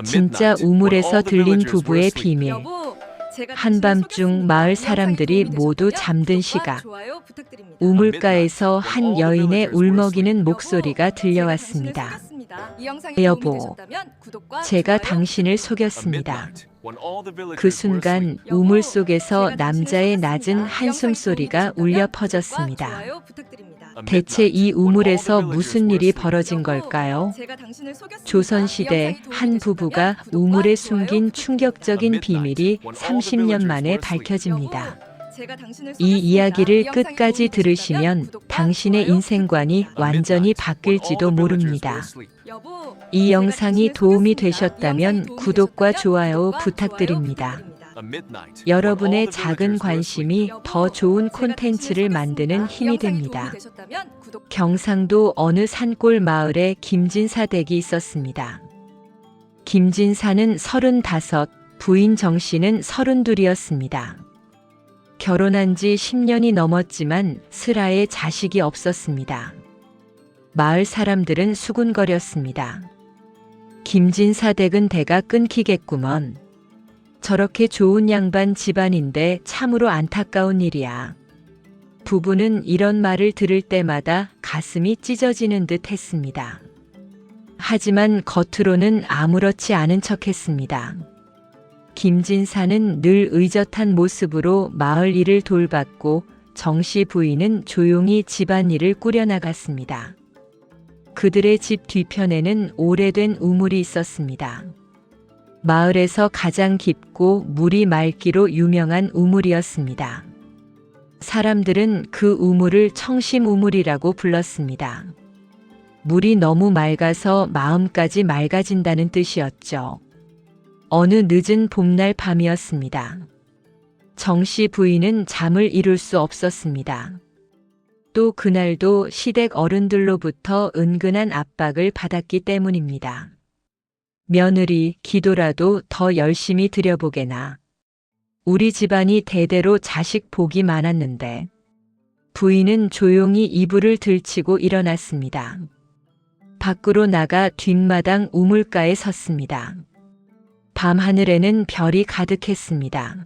진짜 우물에서 들린 부부의 비밀. 한밤중 마을 사람들이 모두 잠든 시각, 우물가에서 한 여인의 울먹이는 목소리가 들려왔습니다. 여보, 제가 당신을 속였습니다. 그 순간 우물 속에서 남자의 낮은 한숨소리가 울려 퍼졌습니다. 대체 이 우물에서 무슨 일이 벌어진 걸까요? 조선시대 한 부부가 우물에 숨긴 충격적인 비밀이 30년 만에 밝혀집니다. 이 이야기를 끝까지 들으시면 당신의 인생관이 완전히 바뀔지도 모릅니다. 이 영상이 도움이 되셨다면 구독과 좋아요 부탁드립니다. 여러분의 작은 관심이 더 좋은 콘텐츠를 만드는 힘이 됩니다. 경상도 어느 산골 마을에 김진사 댁이 있었습니다. 김진사는 35, 부인 정씨는 32이었습니다. 결혼한 지 10년이 넘었지만 슬하에 자식이 없었습니다. 마을 사람들은 수군거렸습니다. 김진사 댁은 대가 끊기겠구먼. 저렇게 좋은 양반 집안인데 참으로 안타까운 일이야. 부부는 이런 말을 들을 때마다 가슴이 찢어지는 듯 했습니다. 하지만 겉으로는 아무렇지 않은 척했습니다. 김진사는 늘 의젓한 모습으로 마을 일을 돌봤고 정씨 부인은 조용히 집안일을 꾸려나갔습니다. 그들의 집 뒤편에는 오래된 우물이 있었습니다. 마을에서 가장 깊고 물이 맑기로 유명한 우물이었습니다. 사람들은 그 우물을 청심우물이라고 불렀습니다. 물이 너무 맑아서 마음까지 맑아진다는 뜻이었죠. 어느 늦은 봄날 밤이었습니다. 정씨 부인은 잠을 이룰 수 없었습니다. 또 그날도 시댁 어른들로부터 은근한 압박을 받았기 때문입니다. 며느리, 기도라도 더 열심히 드려보게나. 우리 집안이 대대로 자식 복이 많았는데. 부인은 조용히 이불을 들치고 일어났습니다. 밖으로 나가 뒷마당 우물가에 섰습니다. 밤하늘에는 별이 가득했습니다.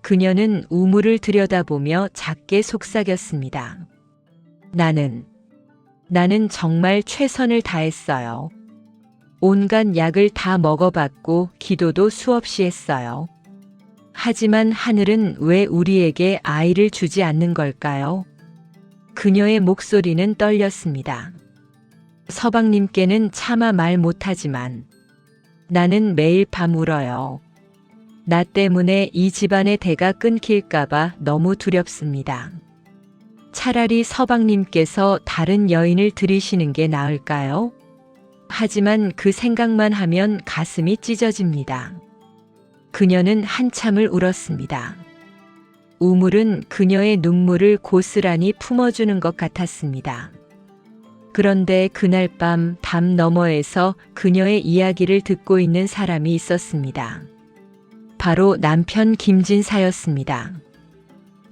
그녀는 우물을 들여다보며 작게 속삭였습니다. 나는 정말 최선을 다했어요. 온갖 약을 다 먹어봤고 기도도 수없이 했어요. 하지만 하늘은 왜 우리에게 아이를 주지 않는 걸까요? 그녀의 목소리는 떨렸습니다. 서방님께는 차마 말 못하지만 나는 매일 밤 울어요. 나 때문에 이 집안의 대가 끊길까봐 너무 두렵습니다. 차라리 서방님께서 다른 여인을 들이시는 게 나을까요? 하지만 그 생각만 하면 가슴이 찢어집니다. 그녀는 한참을 울었습니다. 우물은 그녀의 눈물을 고스란히 품어주는 것 같았습니다. 그런데 그날 밤 담 너머에서 그녀의 이야기를 듣고 있는 사람이 있었습니다. 바로 남편 김진사였습니다.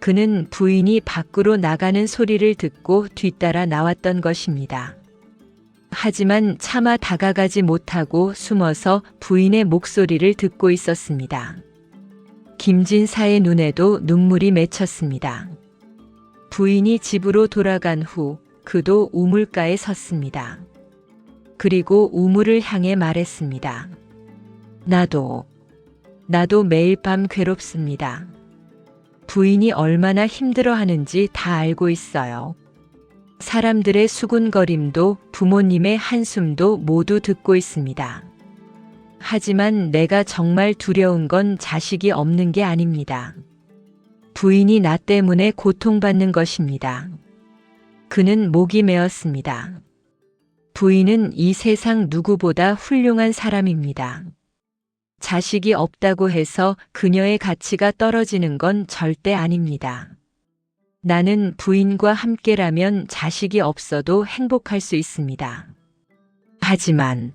그는 부인이 밖으로 나가는 소리를 듣고 뒤따라 나왔던 것입니다. 하지만 차마 다가가지 못하고 숨어서 부인의 목소리를 듣고 있었습니다. 김진사의 눈에도 눈물이 맺혔습니다. 부인이 집으로 돌아간 후 그도 우물가에 섰습니다. 그리고 우물을 향해 말했습니다. 나도 매일 밤 괴롭습니다. 부인이 얼마나 힘들어하는지 다 알고 있어요. 사람들의 수군거림도 부모님의 한숨도 모두 듣고 있습니다. 하지만 내가 정말 두려운 건 자식이 없는 게 아닙니다. 부인이 나 때문에 고통받는 것입니다. 그는 목이 메었습니다. 부인은 이 세상 누구보다 훌륭한 사람입니다. 자식이 없다고 해서 그녀의 가치가 떨어지는 건 절대 아닙니다. 나는 부인과 함께라면 자식이 없어도 행복할 수 있습니다. 하지만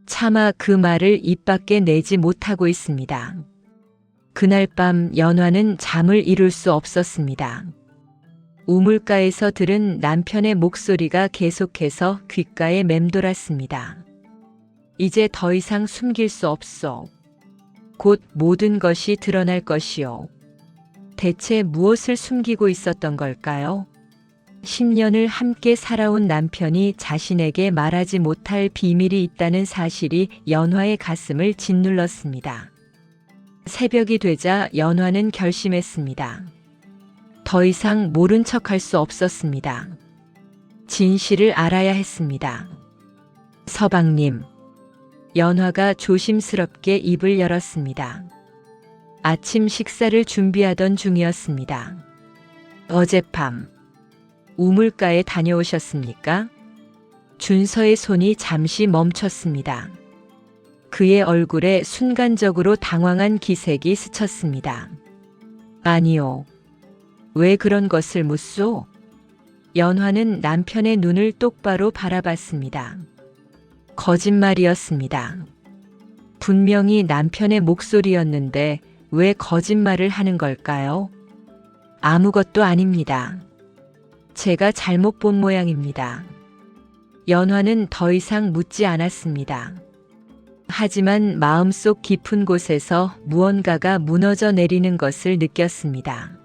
차마 그 말을 입 밖에 내지 못하고 있습니다. 그날 밤 연화는 잠을 이룰 수 없었습니다. 우물가에서 들은 남편의 목소리가 계속해서 귓가에 맴돌았습니다. 이제 더 이상 숨길 수 없어. 곧 모든 것이 드러날 것이요. 대체 무엇을 숨기고 있었던 걸까요? 10년을 함께 살아온 남편이 자신에게 말하지 못할 비밀이 있다는 사실이 연화의 가슴을 짓눌렀습니다. 새벽이 되자 연화는 결심했습니다. 더 이상 모른 척할 수 없었습니다. 진실을 알아야 했습니다. 서방님. 연화가 조심스럽게 입을 열었습니다. 아침 식사를 준비하던 중이었습니다. 어젯밤 우물가에 다녀오셨습니까? 준서의 손이 잠시 멈췄습니다. 그의 얼굴에 순간적으로 당황한 기색이 스쳤습니다. 아니요. 왜 그런 것을 묻소? 연화는 남편의 눈을 똑바로 바라봤습니다. 거짓말이었습니다. 분명히 남편의 목소리였는데 왜 거짓말을 하는 걸까요? 아무것도 아닙니다. 제가 잘못 본 모양입니다. 연화는 더 이상 묻지 않았습니다. 하지만 마음속 깊은 곳에서 무언가가 무너져 내리는 것을 느꼈습니다.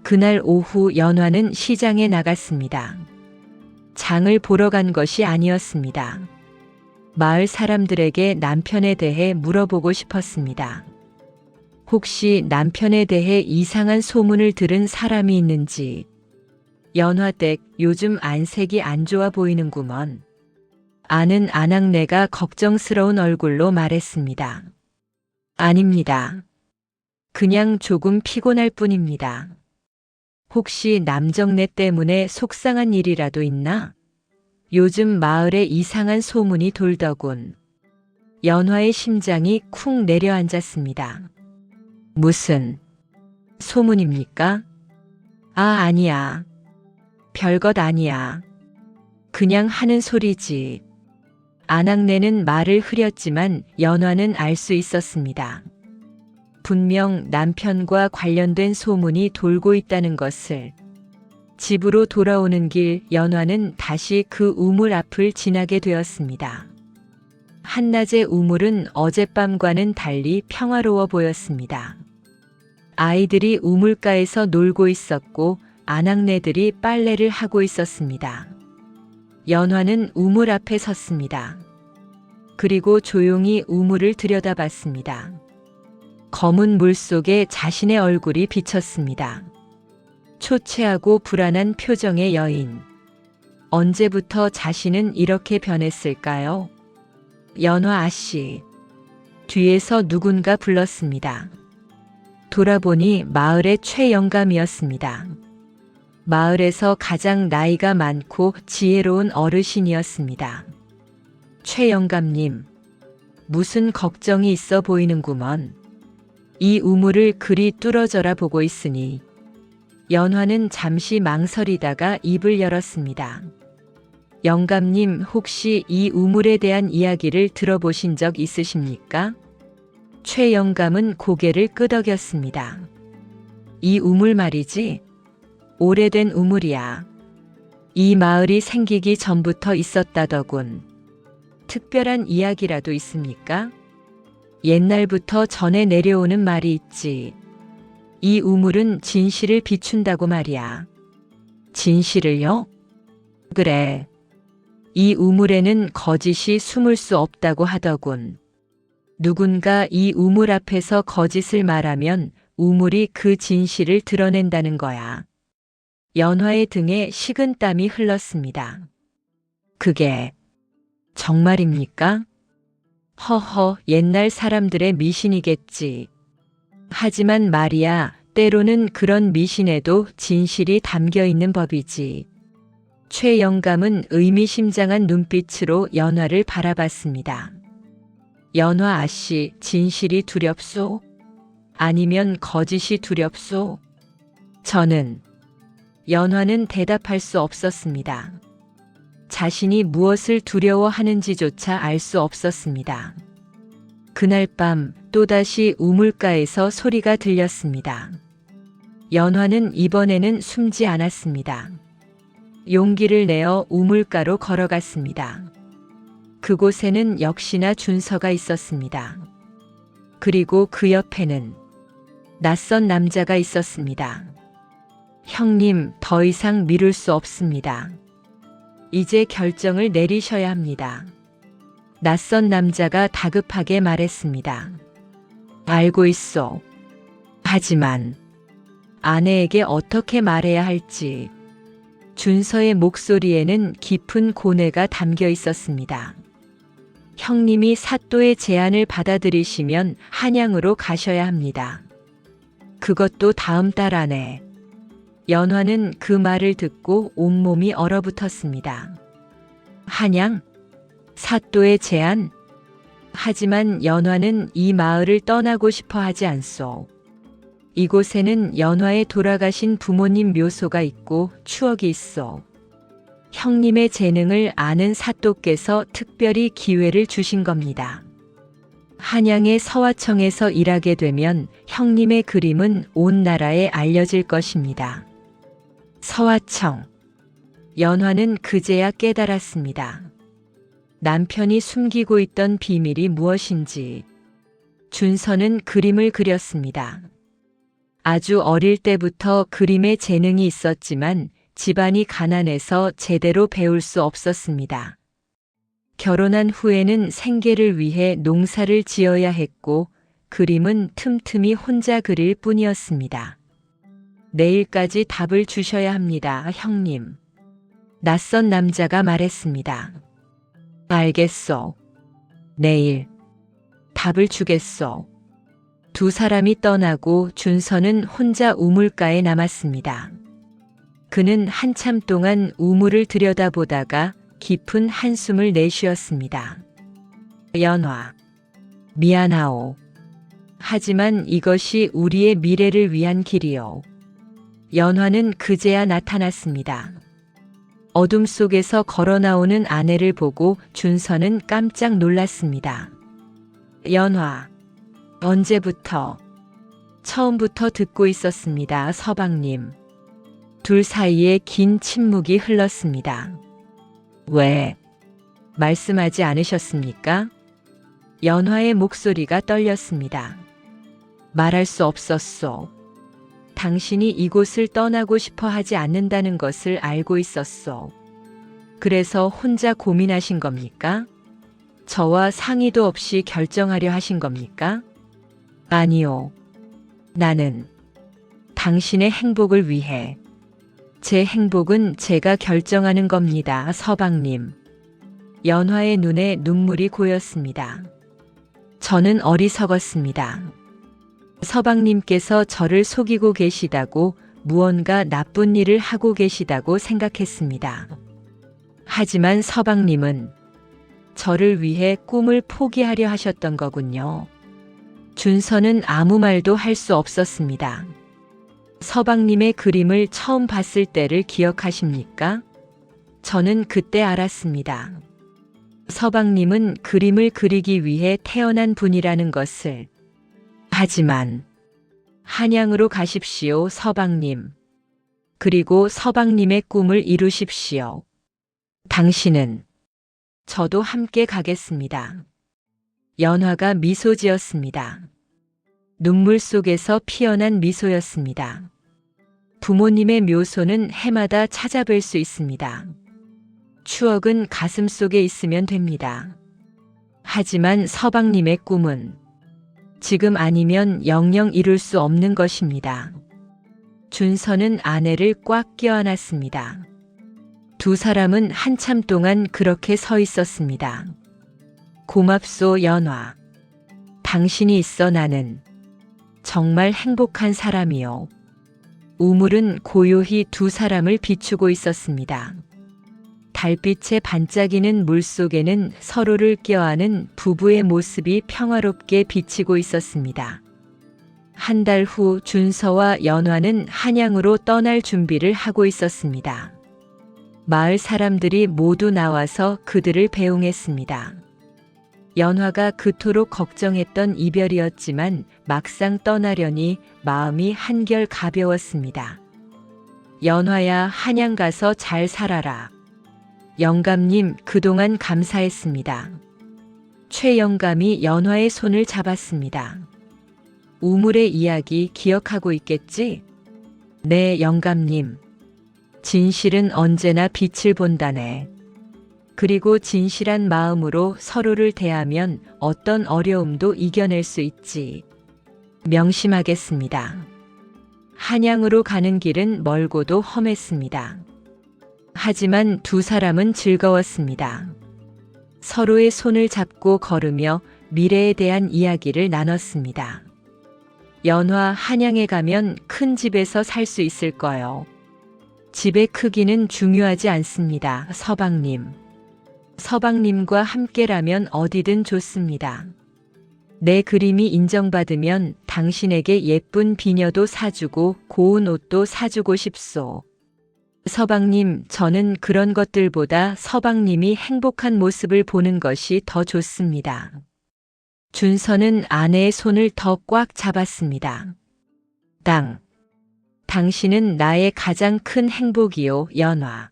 그날 오후 연화는 시장에 나갔습니다. 장을 보러 간 것이 아니었습니다. 마을 사람들에게 남편에 대해 물어보고 싶었습니다. 혹시 남편에 대해 이상한 소문을 들은 사람이 있는지. 연화댁 요즘 안색이 안 좋아 보이는구먼. 아는 아낙네가 걱정스러운 얼굴로 말했습니다. 아닙니다. 그냥 조금 피곤할 뿐입니다. 혹시 남정네 때문에 속상한 일이라도 있나? 요즘 마을에 이상한 소문이 돌더군. 연화의 심장이 쿵 내려앉았습니다. 무슨 소문입니까? 아, 아니야. 별것 아니야. 그냥 하는 소리지. 아낙네는 말을 흐렸지만 연화는 알 수 있었습니다. 분명 남편과 관련된 소문이 돌고 있다는 것을. 집으로 돌아오는 길 연화는 다시 그 우물 앞을 지나게 되었습니다. 한낮의 우물은 어젯밤과는 달리 평화로워 보였습니다. 아이들이 우물가에서 놀고 있었고 아낙네들이 빨래를 하고 있었습니다. 연화는 우물 앞에 섰습니다. 그리고 조용히 우물을 들여다봤습니다. 검은 물 속에 자신의 얼굴이 비쳤습니다. 초췌하고 불안한 표정의 여인. 언제부터 자신은 이렇게 변했을까요? 연화 아씨. 뒤에서 누군가 불렀습니다. 돌아보니 마을의 최영감이었습니다. 마을에서 가장 나이가 많고 지혜로운 어르신이었습니다. 최영감님, 무슨 걱정이 있어 보이는구먼. 이 우물을 그리 뚫어져라 보고 있으니. 연화는 잠시 망설이다가 입을 열었습니다. 영감님, 혹시 이 우물에 대한 이야기를 들어보신 적 있으십니까? 최영감은 고개를 끄덕였습니다. 이 우물 말이지? 오래된 우물이야. 이 마을이 생기기 전부터 있었다더군. 특별한 이야기라도 있습니까? 옛날부터 전해 내려오는 말이 있지. 이 우물은 진실을 비춘다고 말이야. 진실을요? 그래. 이 우물에는 거짓이 숨을 수 없다고 하더군. 누군가 이 우물 앞에서 거짓을 말하면 우물이 그 진실을 드러낸다는 거야. 연화의 등에 식은 땀이 흘렀습니다. 그게 정말입니까? 허허, 옛날 사람들의 미신이겠지. 하지만 말이야, 때로는 그런 미신에도 진실이 담겨 있는 법이지. 최영감은 의미심장한 눈빛으로 연화를 바라봤습니다. 연화 아씨, 진실이 두렵소? 아니면 거짓이 두렵소? 저는. 연화는 대답할 수 없었습니다. 자신이 무엇을 두려워하는지조차 알 수 없었습니다. 그날 밤 또다시 우물가에서 소리가 들렸습니다. 연화는 이번에는 숨지 않았습니다. 용기를 내어 우물가로 걸어갔습니다. 그곳에는 역시나 준서가 있었습니다. 그리고 그 옆에는 낯선 남자가 있었습니다. 형님, 더 이상 미룰 수 없습니다. 이제 결정을 내리셔야 합니다. 낯선 남자가 다급하게 말했습니다. 알고 있어. 하지만 아내에게 어떻게 말해야 할지. 준서의 목소리에는 깊은 고뇌가 담겨 있었습니다. 형님이 사또의 제안을 받아들이시면 한양으로 가셔야 합니다. 그것도 다음 달 안에. 연화는 그 말을 듣고 온몸이 얼어붙었습니다. 한양? 사또의 제안? 하지만 연화는 이 마을을 떠나고 싶어 하지 않소. 이곳에는 연화의 돌아가신 부모님 묘소가 있고 추억이 있어. 형님의 재능을 아는 사또께서 특별히 기회를 주신 겁니다. 한양의 서화청에서 일하게 되면 형님의 그림은 온 나라에 알려질 것입니다. 서화청. 연화는 그제야 깨달았습니다. 남편이 숨기고 있던 비밀이 무엇인지. 준서는 그림을 그렸습니다. 아주 어릴 때부터 그림에 재능이 있었지만 집안이 가난해서 제대로 배울 수 없었습니다. 결혼한 후에는 생계를 위해 농사를 지어야 했고 그림은 틈틈이 혼자 그릴 뿐이었습니다. 내일까지 답을 주셔야 합니다, 형님. 낯선 남자가 말했습니다. 알겠소. 내일 답을 주겠소. 두 사람이 떠나고 준서는 혼자 우물가에 남았습니다. 그는 한참 동안 우물을 들여다보다가 깊은 한숨을 내쉬었습니다. 연화, 미안하오. 하지만 이것이 우리의 미래를 위한 길이오. 연화는 그제야 나타났습니다. 어둠 속에서 걸어 나오는 아내를 보고 준서는 깜짝 놀랐습니다. 연화, 언제부터? 처음부터 듣고 있었습니다, 서방님. 둘 사이에 긴 침묵이 흘렀습니다. 왜? 말씀하지 않으셨습니까? 연화의 목소리가 떨렸습니다. 말할 수 없었소. 당신이 이곳을 떠나고 싶어 하지 않는다는 것을 알고 있었소. 그래서 혼자 고민하신 겁니까? 저와 상의도 없이 결정하려 하신 겁니까? 아니요. 나는 당신의 행복을 위해. 제 행복은 제가 결정하는 겁니다, 서방님. 연화의 눈에 눈물이 고였습니다. 저는 어리석었습니다. 서방님께서 저를 속이고 계시다고, 무언가 나쁜 일을 하고 계시다고 생각했습니다. 하지만 서방님은 저를 위해 꿈을 포기하려 하셨던 거군요. 준서는 아무 말도 할 수 없었습니다. 서방님의 그림을 처음 봤을 때를 기억하십니까? 저는 그때 알았습니다. 서방님은 그림을 그리기 위해 태어난 분이라는 것을. 하지만 한양으로 가십시오, 서방님. 그리고 서방님의 꿈을 이루십시오. 당신은. 저도 함께 가겠습니다. 연화가 미소 지었습니다. 눈물 속에서 피어난 미소였습니다. 부모님의 묘소는 해마다 찾아뵐 수 있습니다. 추억은 가슴 속에 있으면 됩니다. 하지만 서방님의 꿈은 지금 아니면 영영 이룰 수 없는 것입니다. 준서는 아내를 꽉 껴안았습니다. 두 사람은 한참 동안 그렇게 서 있었습니다. 고맙소, 연화. 당신이 있어 나는 정말 행복한 사람이요. 우물은 고요히 두 사람을 비추고 있었습니다. 달빛에 반짝이는 물속에는 서로를 껴안은 부부의 모습이 평화롭게 비치고 있었습니다. 한 달 후 준서와 연화는 한양으로 떠날 준비를 하고 있었습니다. 마을 사람들이 모두 나와서 그들을 배웅했습니다. 연화가 그토록 걱정했던 이별이었지만 막상 떠나려니 마음이 한결 가벼웠습니다. 연화야, 한양 가서 잘 살아라. 영감님, 그동안 감사했습니다. 최 영감이 연화의 손을 잡았습니다. 우물의 이야기 기억하고 있겠지? 네, 영감님. 진실은 언제나 빛을 본다네. 그리고 진실한 마음으로 서로를 대하면 어떤 어려움도 이겨낼 수 있지. 명심하겠습니다. 한양으로 가는 길은 멀고도 험했습니다. 하지만 두 사람은 즐거웠습니다. 서로의 손을 잡고 걸으며 미래에 대한 이야기를 나눴습니다. 연화, 한양에 가면 큰 집에서 살 수 있을 거요. 집의 크기는 중요하지 않습니다, 서방님. 서방님과 함께라면 어디든 좋습니다. 내 그림이 인정받으면 당신에게 예쁜 비녀도 사주고 고운 옷도 사주고 싶소. 서방님, 저는 그런 것들보다 서방님이 행복한 모습을 보는 것이 더 좋습니다. 준서는 아내의 손을 더 꽉 잡았습니다. 당신은 나의 가장 큰 행복이요, 연화.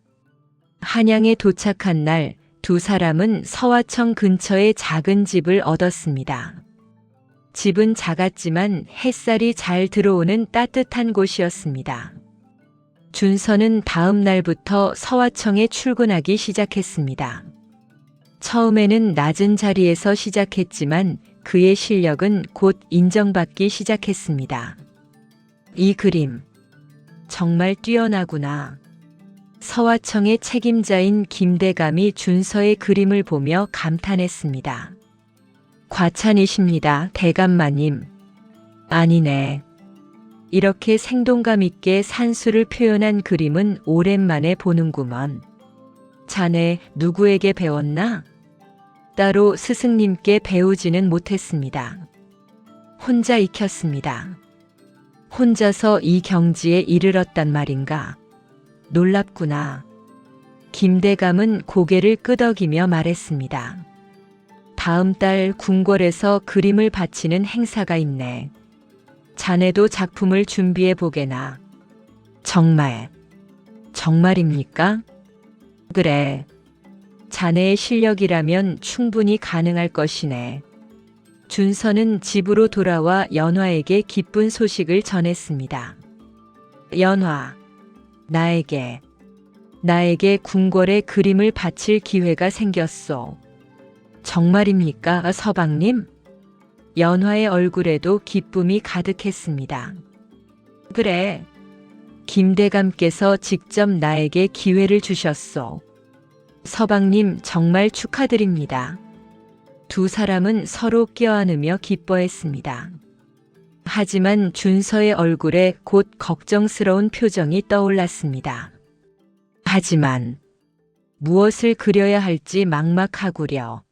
한양에 도착한 날, 두 사람은 서화청 근처의 작은 집을 얻었습니다. 집은 작았지만 햇살이 잘 들어오는 따뜻한 곳이었습니다. 준서는 다음 날부터 서화청에 출근하기 시작했습니다. 처음에는 낮은 자리에서 시작했지만 그의 실력은 곧 인정받기 시작했습니다. 이 그림, 정말 뛰어나구나. 서화청의 책임자인 김대감이 준서의 그림을 보며 감탄했습니다. 과찬이십니다, 대감마님. 아니네. 이렇게 생동감 있게 산수를 표현한 그림은 오랜만에 보는구먼. 자네 누구에게 배웠나? 따로 스승님께 배우지는 못했습니다. 혼자 익혔습니다. 혼자서 이 경지에 이르렀단 말인가? 놀랍구나. 김대감은 고개를 끄덕이며 말했습니다. 다음 달 궁궐에서 그림을 바치는 행사가 있네. 자네도 작품을 준비해 보게나. 정말입니까? 그래. 자네의 실력이라면 충분히 가능할 것이네. 준서는 집으로 돌아와 연화에게 기쁜 소식을 전했습니다. 연화, 나에게 궁궐에 그림을 바칠 기회가 생겼소. 정말입니까, 서방님? 연화의 얼굴에도 기쁨이 가득했습니다. 그래. 김대감께서 직접 나에게 기회를 주셨소. 서방님, 정말 축하드립니다. 두 사람은 서로 껴안으며 기뻐했습니다. 하지만 준서의 얼굴에 곧 걱정스러운 표정이 떠올랐습니다. 하지만 무엇을 그려야 할지 막막하구려.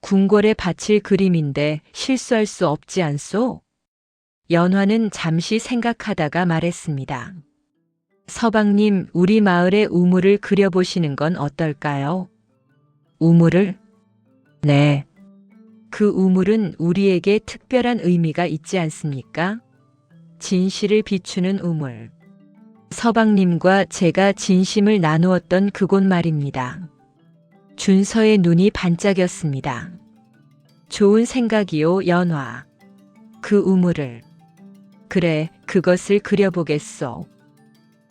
궁궐에 바칠 그림인데 실수할 수 없지 않소? 연화는 잠시 생각하다가 말했습니다. 서방님, 우리 마을의 우물을 그려보시는 건 어떨까요? 우물을? 네. 그 우물은 우리에게 특별한 의미가 있지 않습니까? 진실을 비추는 우물. 서방님과 제가 진심을 나누었던 그곳 말입니다. 준서의 눈이 반짝였습니다. 좋은 생각이요, 연화. 그 우물을. 그래, 그것을 그려보겠소.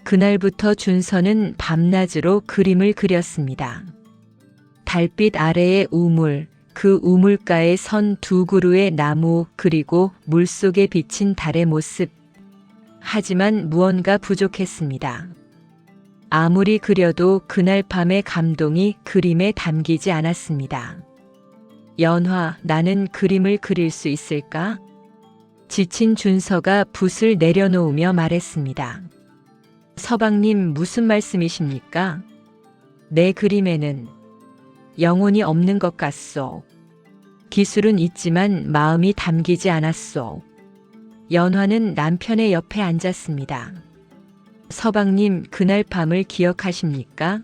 그날부터 준서는 밤낮으로 그림을 그렸습니다. 달빛 아래의 우물, 그 우물가에 선 두 그루의 나무, 그리고 물속에 비친 달의 모습. 하지만 무언가 부족했습니다. 아무리 그려도 그날 밤의 감동이 그림에 담기지 않았습니다. 연화, 나는 그림을 그릴 수 있을까? 지친 준서가 붓을 내려놓으며 말했습니다. 서방님, 무슨 말씀이십니까? 내 그림에는 영혼이 없는 것 같소. 기술은 있지만 마음이 담기지 않았소. 연화는 남편의 옆에 앉았습니다. 서방님, 그날 밤을 기억하십니까?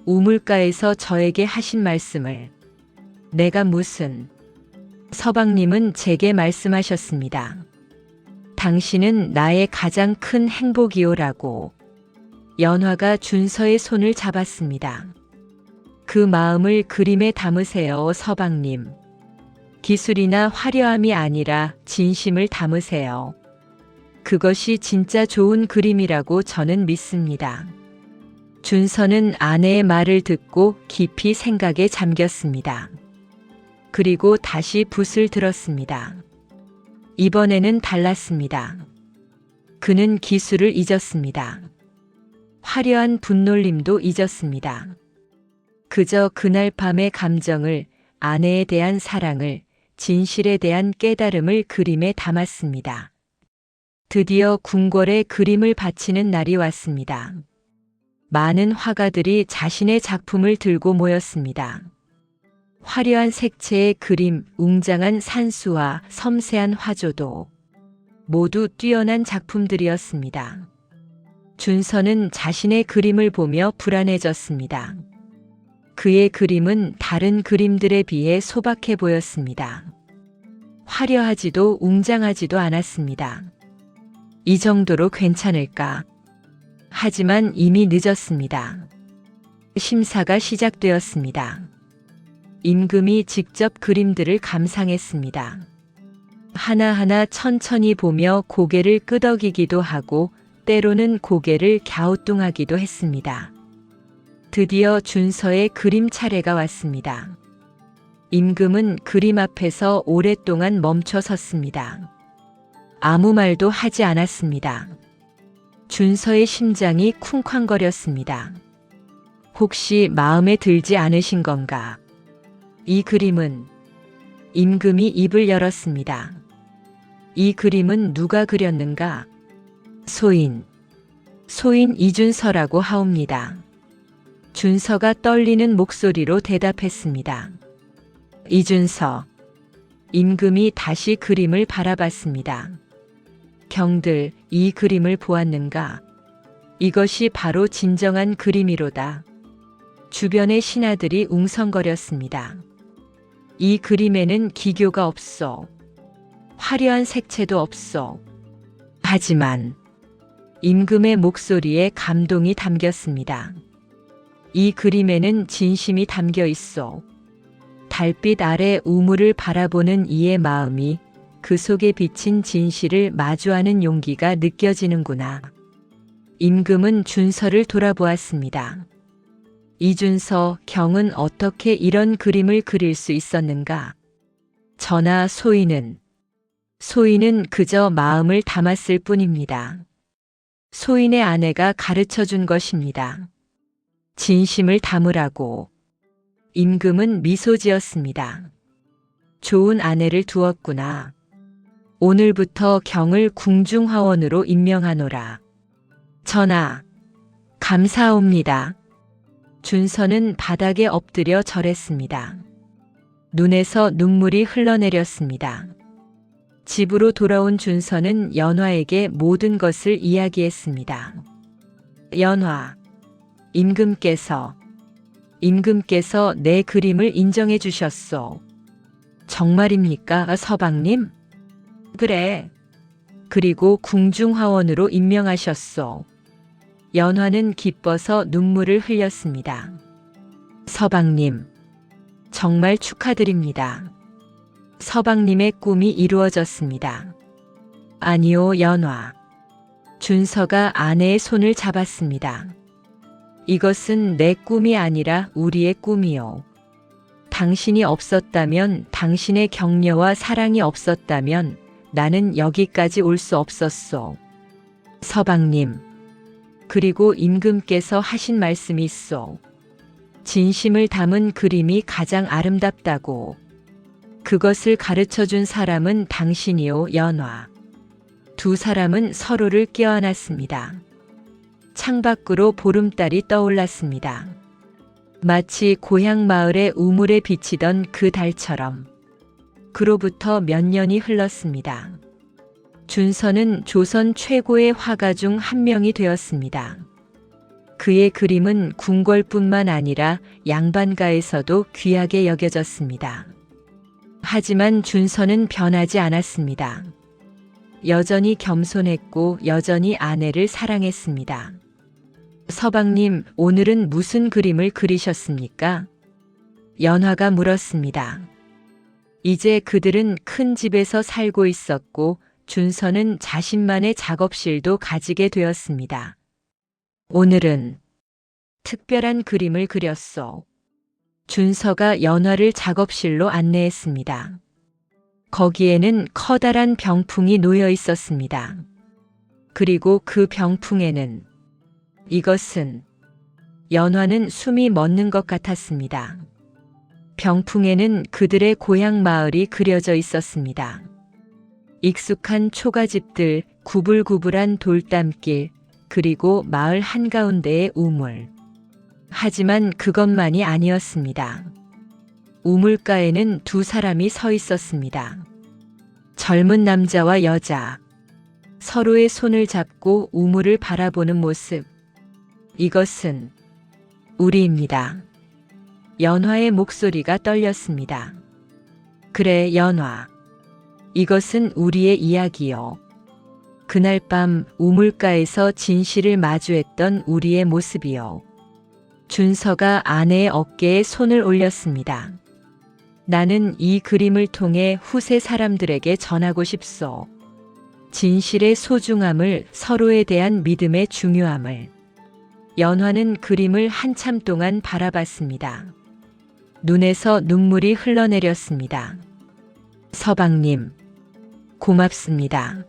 우물가에서 저에게 하신 말씀을. 내가 무슨... 서방님은 제게 말씀하셨습니다. 당신은 나의 가장 큰 행복이오라고. 연화가 준서의 손을 잡았습니다. 그 마음을 그림에 담으세요, 서방님. 기술이나 화려함이 아니라 진심을 담으세요. 그것이 진짜 좋은 그림이라고 저는 믿습니다. 준서는 아내의 말을 듣고 깊이 생각에 잠겼습니다. 그리고 다시 붓을 들었습니다. 이번에는 달랐습니다. 그는 기술을 잊었습니다. 화려한 분놀림도 잊었습니다. 그저 그날 밤의 감정을, 아내에 대한 사랑을, 진실에 대한 깨달음을 그림에 담았습니다. 드디어 궁궐에 그림을 바치는 날이 왔습니다. 많은 화가들이 자신의 작품을 들고 모였습니다. 화려한 색채의 그림, 웅장한 산수와 섬세한 화조도 모두 뛰어난 작품들이었습니다. 준서는 자신의 그림을 보며 불안해졌습니다. 그의 그림은 다른 그림들에 비해 소박해 보였습니다. 화려하지도 웅장하지도 않았습니다. 이 정도로 괜찮을까? 하지만 이미 늦었습니다. 심사가 시작되었습니다. 임금이 직접 그림들을 감상했습니다. 하나하나 천천히 보며 고개를 끄덕이기도 하고 때로는 고개를 갸우뚱하기도 했습니다. 드디어 준서의 그림 차례가 왔습니다. 임금은 그림 앞에서 오랫동안 멈춰 섰습니다. 아무 말도 하지 않았습니다. 준서의 심장이 쿵쾅거렸습니다. 혹시 마음에 들지 않으신 건가? 이 그림은... 임금이 입을 열었습니다. 이 그림은 누가 그렸는가? 소인 이준서라고 하옵니다. 준서가 떨리는 목소리로 대답했습니다. 이준서. 임금이 다시 그림을 바라봤습니다. 경들, 이 그림을 보았는가? 이것이 바로 진정한 그림이로다. 주변의 신하들이 웅성거렸습니다. 이 그림에는 기교가 없어. 화려한 색채도 없어. 하지만 임금의 목소리에 감동이 담겼습니다. 이 그림에는 진심이 담겨 있어. 달빛 아래 우물을 바라보는 이의 마음이 그 속에 비친 진실을 마주하는 용기가 느껴지는구나. 임금은 준서를 돌아보았습니다. 이준서, 경은 어떻게 이런 그림을 그릴 수 있었는가? 전하, 소인은 그저 마음을 담았을 뿐입니다. 소인의 아내가 가르쳐 준 것입니다. 진심을 담으라고. 임금은 미소 지었습니다. 좋은 아내를 두었구나. 오늘부터 경을 궁중화원으로 임명하노라. 전하, 감사옵니다. 준서는 바닥에 엎드려 절했습니다. 눈에서 눈물이 흘러내렸습니다. 집으로 돌아온 준서는 연화에게 모든 것을 이야기했습니다. 연화, 임금께서 내 그림을 인정해 주셨소. 정말입니까, 서방님? 그래. 그리고 궁중화원으로 임명하셨소. 연화는 기뻐서 눈물을 흘렸습니다. 서방님, 정말 축하드립니다. 서방님의 꿈이 이루어졌습니다. 아니요, 연화. 준서가 아내의 손을 잡았습니다. 이것은 내 꿈이 아니라 우리의 꿈이요. 당신이 없었다면, 당신의 격려와 사랑이 없었다면 나는 여기까지 올 수 없었소. 서방님. 그리고 임금께서 하신 말씀이 있소. 진심을 담은 그림이 가장 아름답다고. 그것을 가르쳐준 사람은 당신이요, 연화. 두 사람은 서로를 껴안았습니다. 창밖으로 보름달이 떠올랐습니다. 마치 고향 마을의 우물에 비치던 그 달처럼. 그로부터 몇 년이 흘렀습니다. 준서는 조선 최고의 화가 중 한 명이 되었습니다. 그의 그림은 궁궐뿐만 아니라 양반가에서도 귀하게 여겨졌습니다. 하지만 준서는 변하지 않았습니다. 여전히 겸손했고 여전히 아내를 사랑했습니다. 서방님, 오늘은 무슨 그림을 그리셨습니까? 연화가 물었습니다. 이제 그들은 큰 집에서 살고 있었고 준서는 자신만의 작업실도 가지게 되었습니다. 오늘은 특별한 그림을 그렸소. 준서가 연화를 작업실로 안내했습니다. 거기에는 커다란 병풍이 놓여 있었습니다. 그리고 그 병풍에는 이것은 연화는 숨이 멎는 것 같았습니다. 병풍에는 그들의 고향 마을이 그려져 있었습니다. 익숙한 초가집들, 구불구불한 돌담길, 그리고 마을 한가운데의 우물. 하지만 그것만이 아니었습니다. 우물가에는 두 사람이 서 있었습니다. 젊은 남자와 여자. 서로의 손을 잡고 우물을 바라보는 모습. 이것은 우리입니다. 연화의 목소리가 떨렸습니다. 그래, 연화. 이것은 우리의 이야기요. 그날 밤 우물가에서 진실을 마주했던 우리의 모습이요. 준서가 아내의 어깨에 손을 올렸습니다. 나는 이 그림을 통해 후세 사람들에게 전하고 싶소. 진실의 소중함을, 서로에 대한 믿음의 중요함을. 연화는 그림을 한참 동안 바라봤습니다. 눈에서 눈물이 흘러내렸습니다. 서방님, 고맙습니다.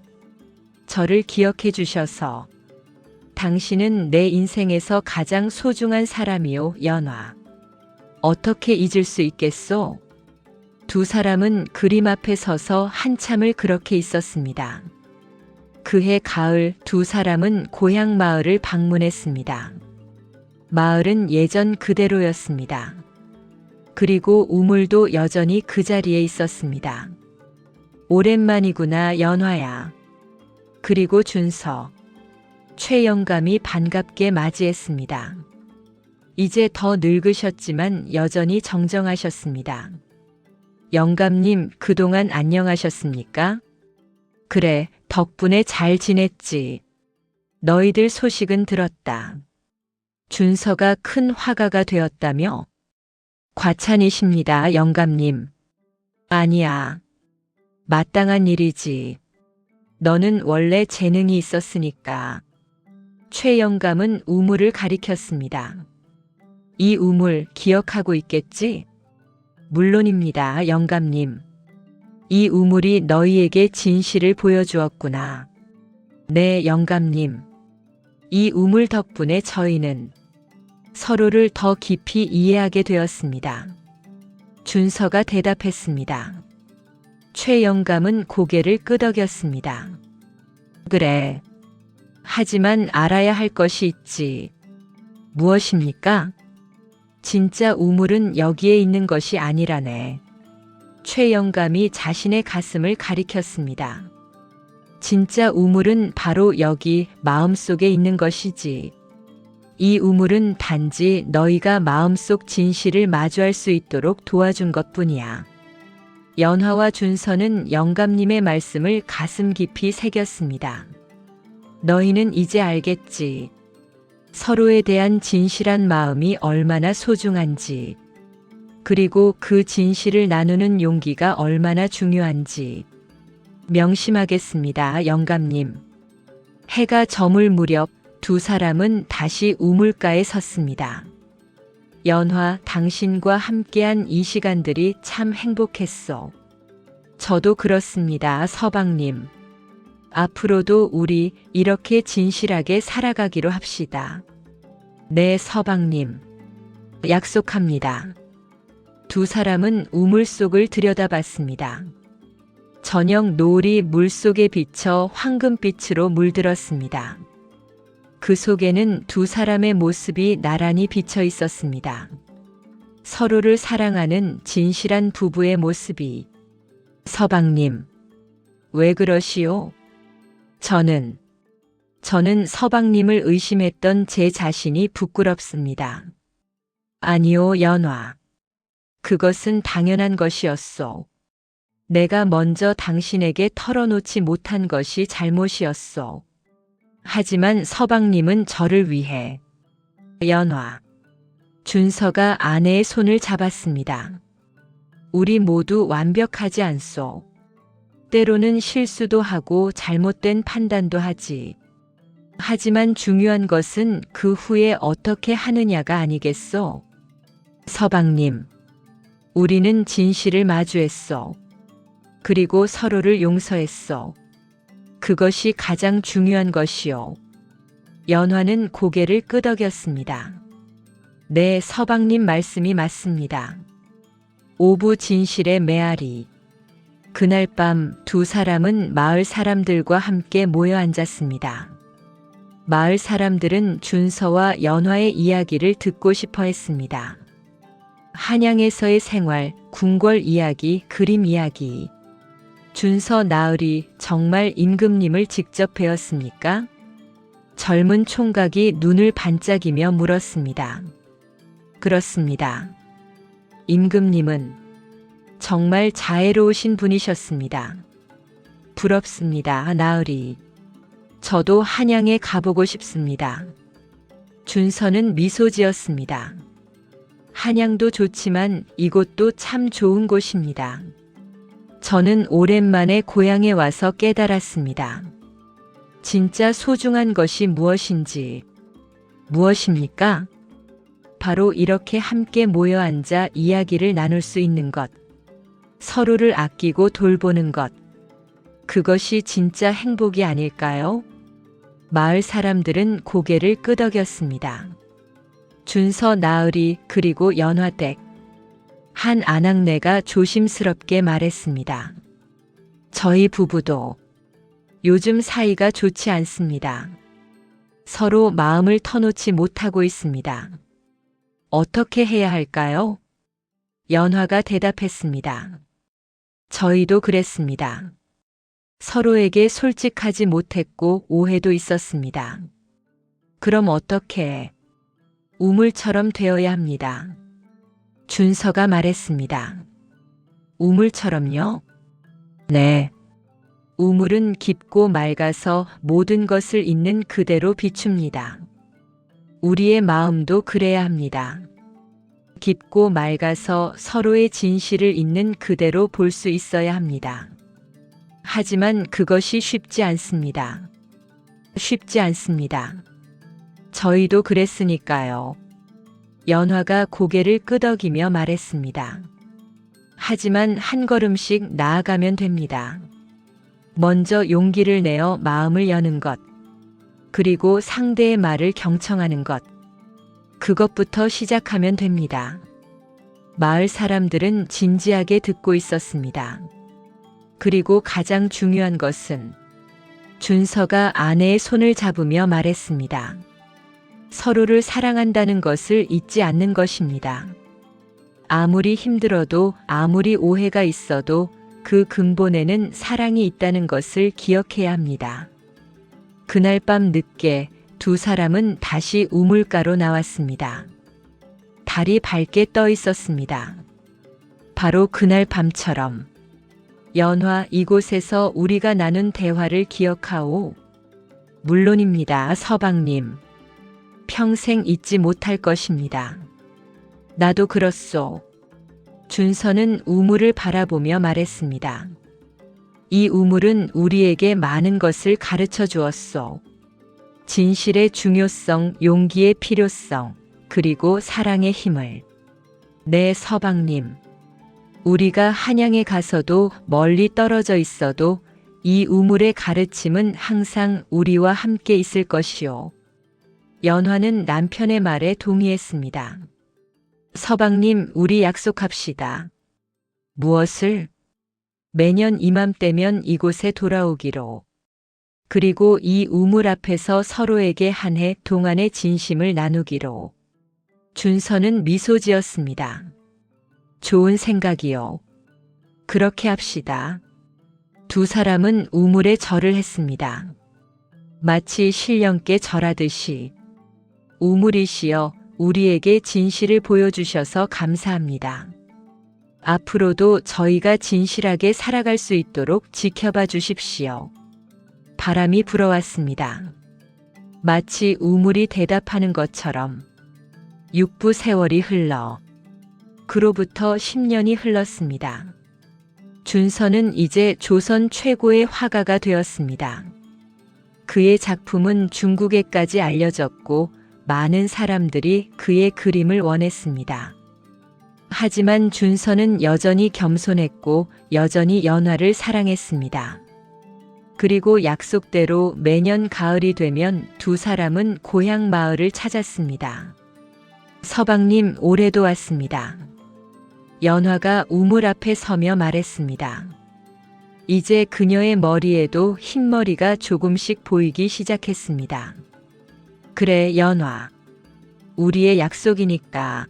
저를 기억해 주셔서. 당신은 내 인생에서 가장 소중한 사람이요, 연화. 어떻게 잊을 수 있겠소? 두 사람은 그림 앞에 서서 한참을 그렇게 있었습니다. 그해 가을 두 사람은 고향 마을을 방문했습니다. 마을은 예전 그대로였습니다. 그리고 우물도 여전히 그 자리에 있었습니다. 오랜만이구나, 연화야. 그리고 준서. 최 영감이 반갑게 맞이했습니다. 이제 더 늙으셨지만 여전히 정정하셨습니다. 영감님, 그동안 안녕하셨습니까? 그래, 덕분에 잘 지냈지. 너희들 소식은 들었다. 준서가 큰 화가가 되었다며? 과찬이십니다, 영감님. 아니야. 마땅한 일이지. 너는 원래 재능이 있었으니까. 최 영감은 우물을 가리켰습니다. 이 우물 기억하고 있겠지? 물론입니다, 영감님. 이 우물이 너희에게 진실을 보여주었구나. 네, 영감님. 이 우물 덕분에 저희는 서로를 더 깊이 이해하게 되었습니다. 준서가 대답했습니다. 최 영감은 고개를 끄덕였습니다. 그래. 하지만 알아야 할 것이 있지. 무엇입니까? 진짜 우물은 여기에 있는 것이 아니라네. 최 영감이 자신의 가슴을 가리켰습니다. 진짜 우물은 바로 여기 마음속에 있는 것이지. 이 우물은 단지 너희가 마음속 진실을 마주할 수 있도록 도와준 것뿐이야. 연화와 준서는 영감님의 말씀을 가슴 깊이 새겼습니다. 너희는 이제 알겠지. 서로에 대한 진실한 마음이 얼마나 소중한지. 그리고 그 진실을 나누는 용기가 얼마나 중요한지. 명심하겠습니다, 영감님. 해가 저물 무렵 두 사람은 다시 우물가에 섰습니다. 연화, 당신과 함께한 이 시간들이 참 행복했어. 저도 그렇습니다, 서방님. 앞으로도 우리 이렇게 진실하게 살아가기로 합시다. 네, 서방님. 약속합니다. 두 사람은 우물 속을 들여다봤습니다. 저녁 노을이 물속에 비쳐 황금빛으로 물들었습니다. 그 속에는 두 사람의 모습이 나란히 비쳐 있었습니다. 서로를 사랑하는 진실한 부부의 모습이. 서방님, 왜 그러시오? 저는 서방님을 의심했던 제 자신이 부끄럽습니다. 아니요, 연화. 그것은 당연한 것이었소. 내가 먼저 당신에게 털어놓지 못한 것이 잘못이었소. 하지만 서방님은 저를 위해. 연화. 준서가 아내의 손을 잡았습니다. 우리 모두 완벽하지 않소. 때로는 실수도 하고 잘못된 판단도 하지. 하지만 중요한 것은 그 후에 어떻게 하느냐가 아니겠소? 서방님, 우리는 진실을 마주했소. 그리고 서로를 용서했소. 그것이 가장 중요한 것이요. 연화는 고개를 끄덕였습니다. 네, 서방님 말씀이 맞습니다. 오부 진실의 메아리. 그날 밤 두 사람은 마을 사람들과 함께 모여 앉았습니다. 마을 사람들은 준서와 연화의 이야기를 듣고 싶어 했습니다. 한양에서의 생활, 궁궐 이야기, 그림 이야기. 준서 나으리 정말 임금님을 직접 뵈었습니까? 젊은 총각이 눈을 반짝이며 물었습니다. 그렇습니다. 임금님은 정말 자애로우신 분이셨습니다. 부럽습니다, 나으리. 저도 한양에 가보고 싶습니다. 준서는 미소 지었습니다. 한양도 좋지만 이곳도 참 좋은 곳입니다. 저는 오랜만에 고향에 와서 깨달았습니다. 진짜 소중한 것이 무엇인지. 무엇입니까? 바로 이렇게 함께 모여 앉아 이야기를 나눌 수 있는 것. 서로를 아끼고 돌보는 것. 그것이 진짜 행복이 아닐까요? 마을 사람들은 고개를 끄덕였습니다. 준서 나으리 그리고 연화댁. 한 아낙네가 조심스럽게 말했습니다. 저희 부부도 요즘 사이가 좋지 않습니다. 서로 마음을 터놓지 못하고 있습니다. 어떻게 해야 할까요? 연화가 대답했습니다. 저희도 그랬습니다. 서로에게 솔직하지 못했고 오해도 있었습니다. 그럼 어떻게? 우물처럼 되어야 합니다. 준서가 말했습니다. 우물처럼요? 네. 우물은 깊고 맑아서 모든 것을 있는 그대로 비춥니다. 우리의 마음도 그래야 합니다. 깊고 맑아서 서로의 진실을 있는 그대로 볼 수 있어야 합니다. 하지만 그것이 쉽지 않습니다. 쉽지 않습니다. 저희도 그랬으니까요. 연화가 고개를 끄덕이며 말했습니다. 하지만 한 걸음씩 나아가면 됩니다. 먼저 용기를 내어 마음을 여는 것, 그리고 상대의 말을 경청하는 것, 그것부터 시작하면 됩니다. 마을 사람들은 진지하게 듣고 있었습니다. 그리고 가장 중요한 것은 준서가 아내의 손을 잡으며 말했습니다. 서로를 사랑한다는 것을 잊지 않는 것입니다. 아무리 힘들어도 아무리 오해가 있어도 그 근본에는 사랑이 있다는 것을 기억해야 합니다. 그날 밤 늦게 두 사람은 다시 우물가로 나왔습니다. 달이 밝게 떠 있었습니다. 바로 그날 밤처럼. 연화, 이곳에서 우리가 나눈 대화를 기억하오. 물론입니다, 서방님. 평생 잊지 못할 것입니다. 나도 그렇소. 준서는 우물을 바라보며 말했습니다. 이 우물은 우리에게 많은 것을 가르쳐 주었소. 진실의 중요성, 용기의 필요성, 그리고 사랑의 힘을. 네, 서방님. 우리가 한양에 가서도 멀리 떨어져 있어도 이 우물의 가르침은 항상 우리와 함께 있을 것이오. 연화는 남편의 말에 동의했습니다. 서방님, 우리 약속합시다. 무엇을? 매년 이맘때면 이곳에 돌아오기로. 그리고 이 우물 앞에서 서로에게 한 해 동안의 진심을 나누기로. 준서는 미소 지었습니다. 좋은 생각이요. 그렇게 합시다. 두 사람은 우물에 절을 했습니다. 마치 신령께 절하듯이. 우물이시여, 우리에게 진실을 보여주셔서 감사합니다. 앞으로도 저희가 진실하게 살아갈 수 있도록 지켜봐 주십시오. 바람이 불어왔습니다. 마치 우물이 대답하는 것처럼. 6부 세월이 흘러 그로부터 10년이 흘렀습니다. 준서는 이제 조선 최고의 화가가 되었습니다. 그의 작품은 중국에까지 알려졌고 많은 사람들이 그의 그림을 원했습니다. 하지만 준서는 여전히 겸손했고 여전히 연화를 사랑했습니다. 그리고 약속대로 매년 가을이 되면 두 사람은 고향 마을을 찾았습니다. 서방님, 올해도 왔습니다. 연화가 우물 앞에 서며 말했습니다. 이제 그녀의 머리에도 흰머리가 조금씩 보이기 시작했습니다. 그래, 연화. 우리의 약속이니까.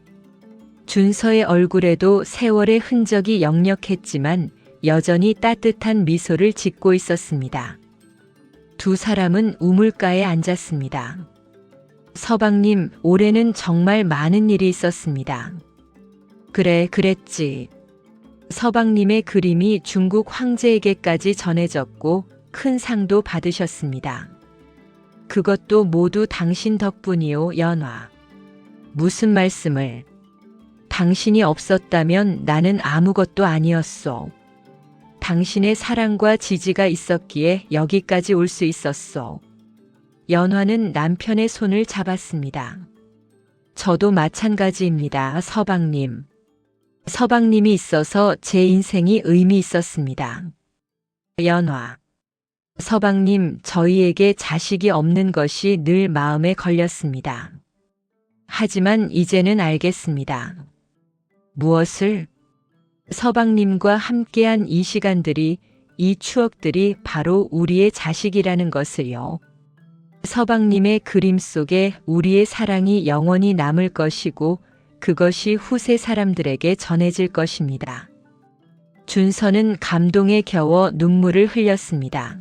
준서의 얼굴에도 세월의 흔적이 역력했지만 여전히 따뜻한 미소를 짓고 있었습니다. 두 사람은 우물가에 앉았습니다. 서방님, 올해는 정말 많은 일이 있었습니다. 그래, 그랬지. 서방님의 그림이 중국 황제에게까지 전해졌고 큰 상도 받으셨습니다. 그것도 모두 당신 덕분이요, 연화. 무슨 말씀을. 당신이 없었다면 나는 아무것도 아니었소. 당신의 사랑과 지지가 있었기에 여기까지 올 수 있었소. 연화는 남편의 손을 잡았습니다. 저도 마찬가지입니다, 서방님. 서방님이 있어서 제 인생이 의미 있었습니다. 연화. 서방님, 저희에게 자식이 없는 것이 늘 마음에 걸렸습니다. 하지만 이제는 알겠습니다. 무엇을? 서방님과 함께한 이 시간들이, 이 추억들이 바로 우리의 자식이라는 것을요. 서방님의 그림 속에 우리의 사랑이 영원히 남을 것이고 그것이 후세 사람들에게 전해질 것입니다. 준서는 감동에 겨워 눈물을 흘렸습니다.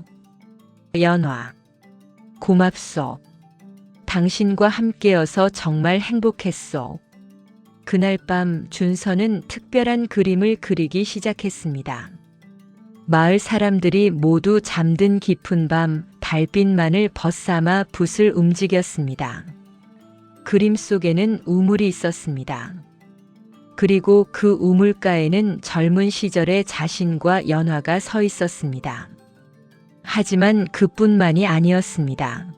연화. 고맙소. 당신과 함께여서 정말 행복했소. 그날 밤 준서는 특별한 그림을 그리기 시작했습니다. 마을 사람들이 모두 잠든 깊은 밤 달빛만을 벗삼아 붓을 움직였습니다. 그림 속에는 우물이 있었습니다. 그리고 그 우물가에는 젊은 시절의 자신과 연화가 서 있었습니다. 하지만 그뿐만이 아니었습니다.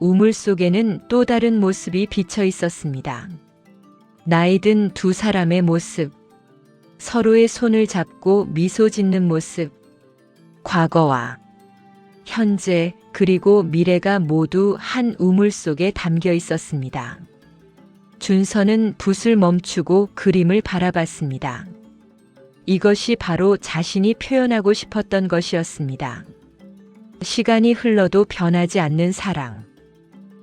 우물 속에는 또 다른 모습이 비쳐 있었습니다. 나이 든 두 사람의 모습, 서로의 손을 잡고 미소 짓는 모습, 과거와 현재 그리고 미래가 모두 한 우물 속에 담겨 있었습니다. 준서는 붓을 멈추고 그림을 바라봤습니다. 이것이 바로 자신이 표현하고 싶었던 것이었습니다. 시간이 흘러도 변하지 않는 사랑,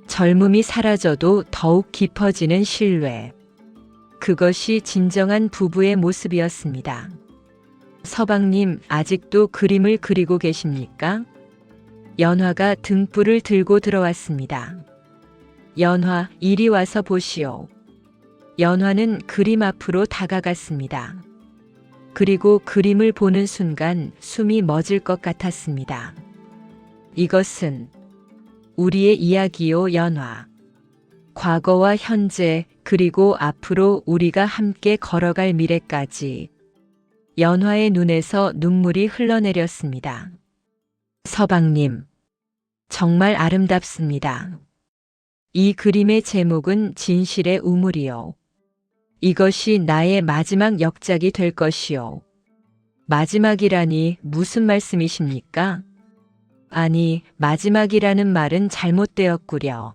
젊음이 사라져도 더욱 깊어지는 신뢰, 그것이 진정한 부부의 모습이었습니다. 서방님, 아직도 그림을 그리고 계십니까? 연화가 등불을 들고 들어왔습니다. 연화, 이리 와서 보시오. 연화는 그림 앞으로 다가갔습니다. 그리고 그림을 보는 순간 숨이 멎을 것 같았습니다. 이것은 우리의 이야기요, 연화. 과거와 현재, 그리고 앞으로 우리가 함께 걸어갈 미래까지. 연화의 눈에서 눈물이 흘러내렸습니다. 서방님, 정말 아름답습니다. 이 그림의 제목은 진실의 우물이요. 이것이 나의 마지막 역작이 될 것이요. 마지막이라니 무슨 말씀이십니까? 아니, 마지막이라는 말은 잘못되었구려.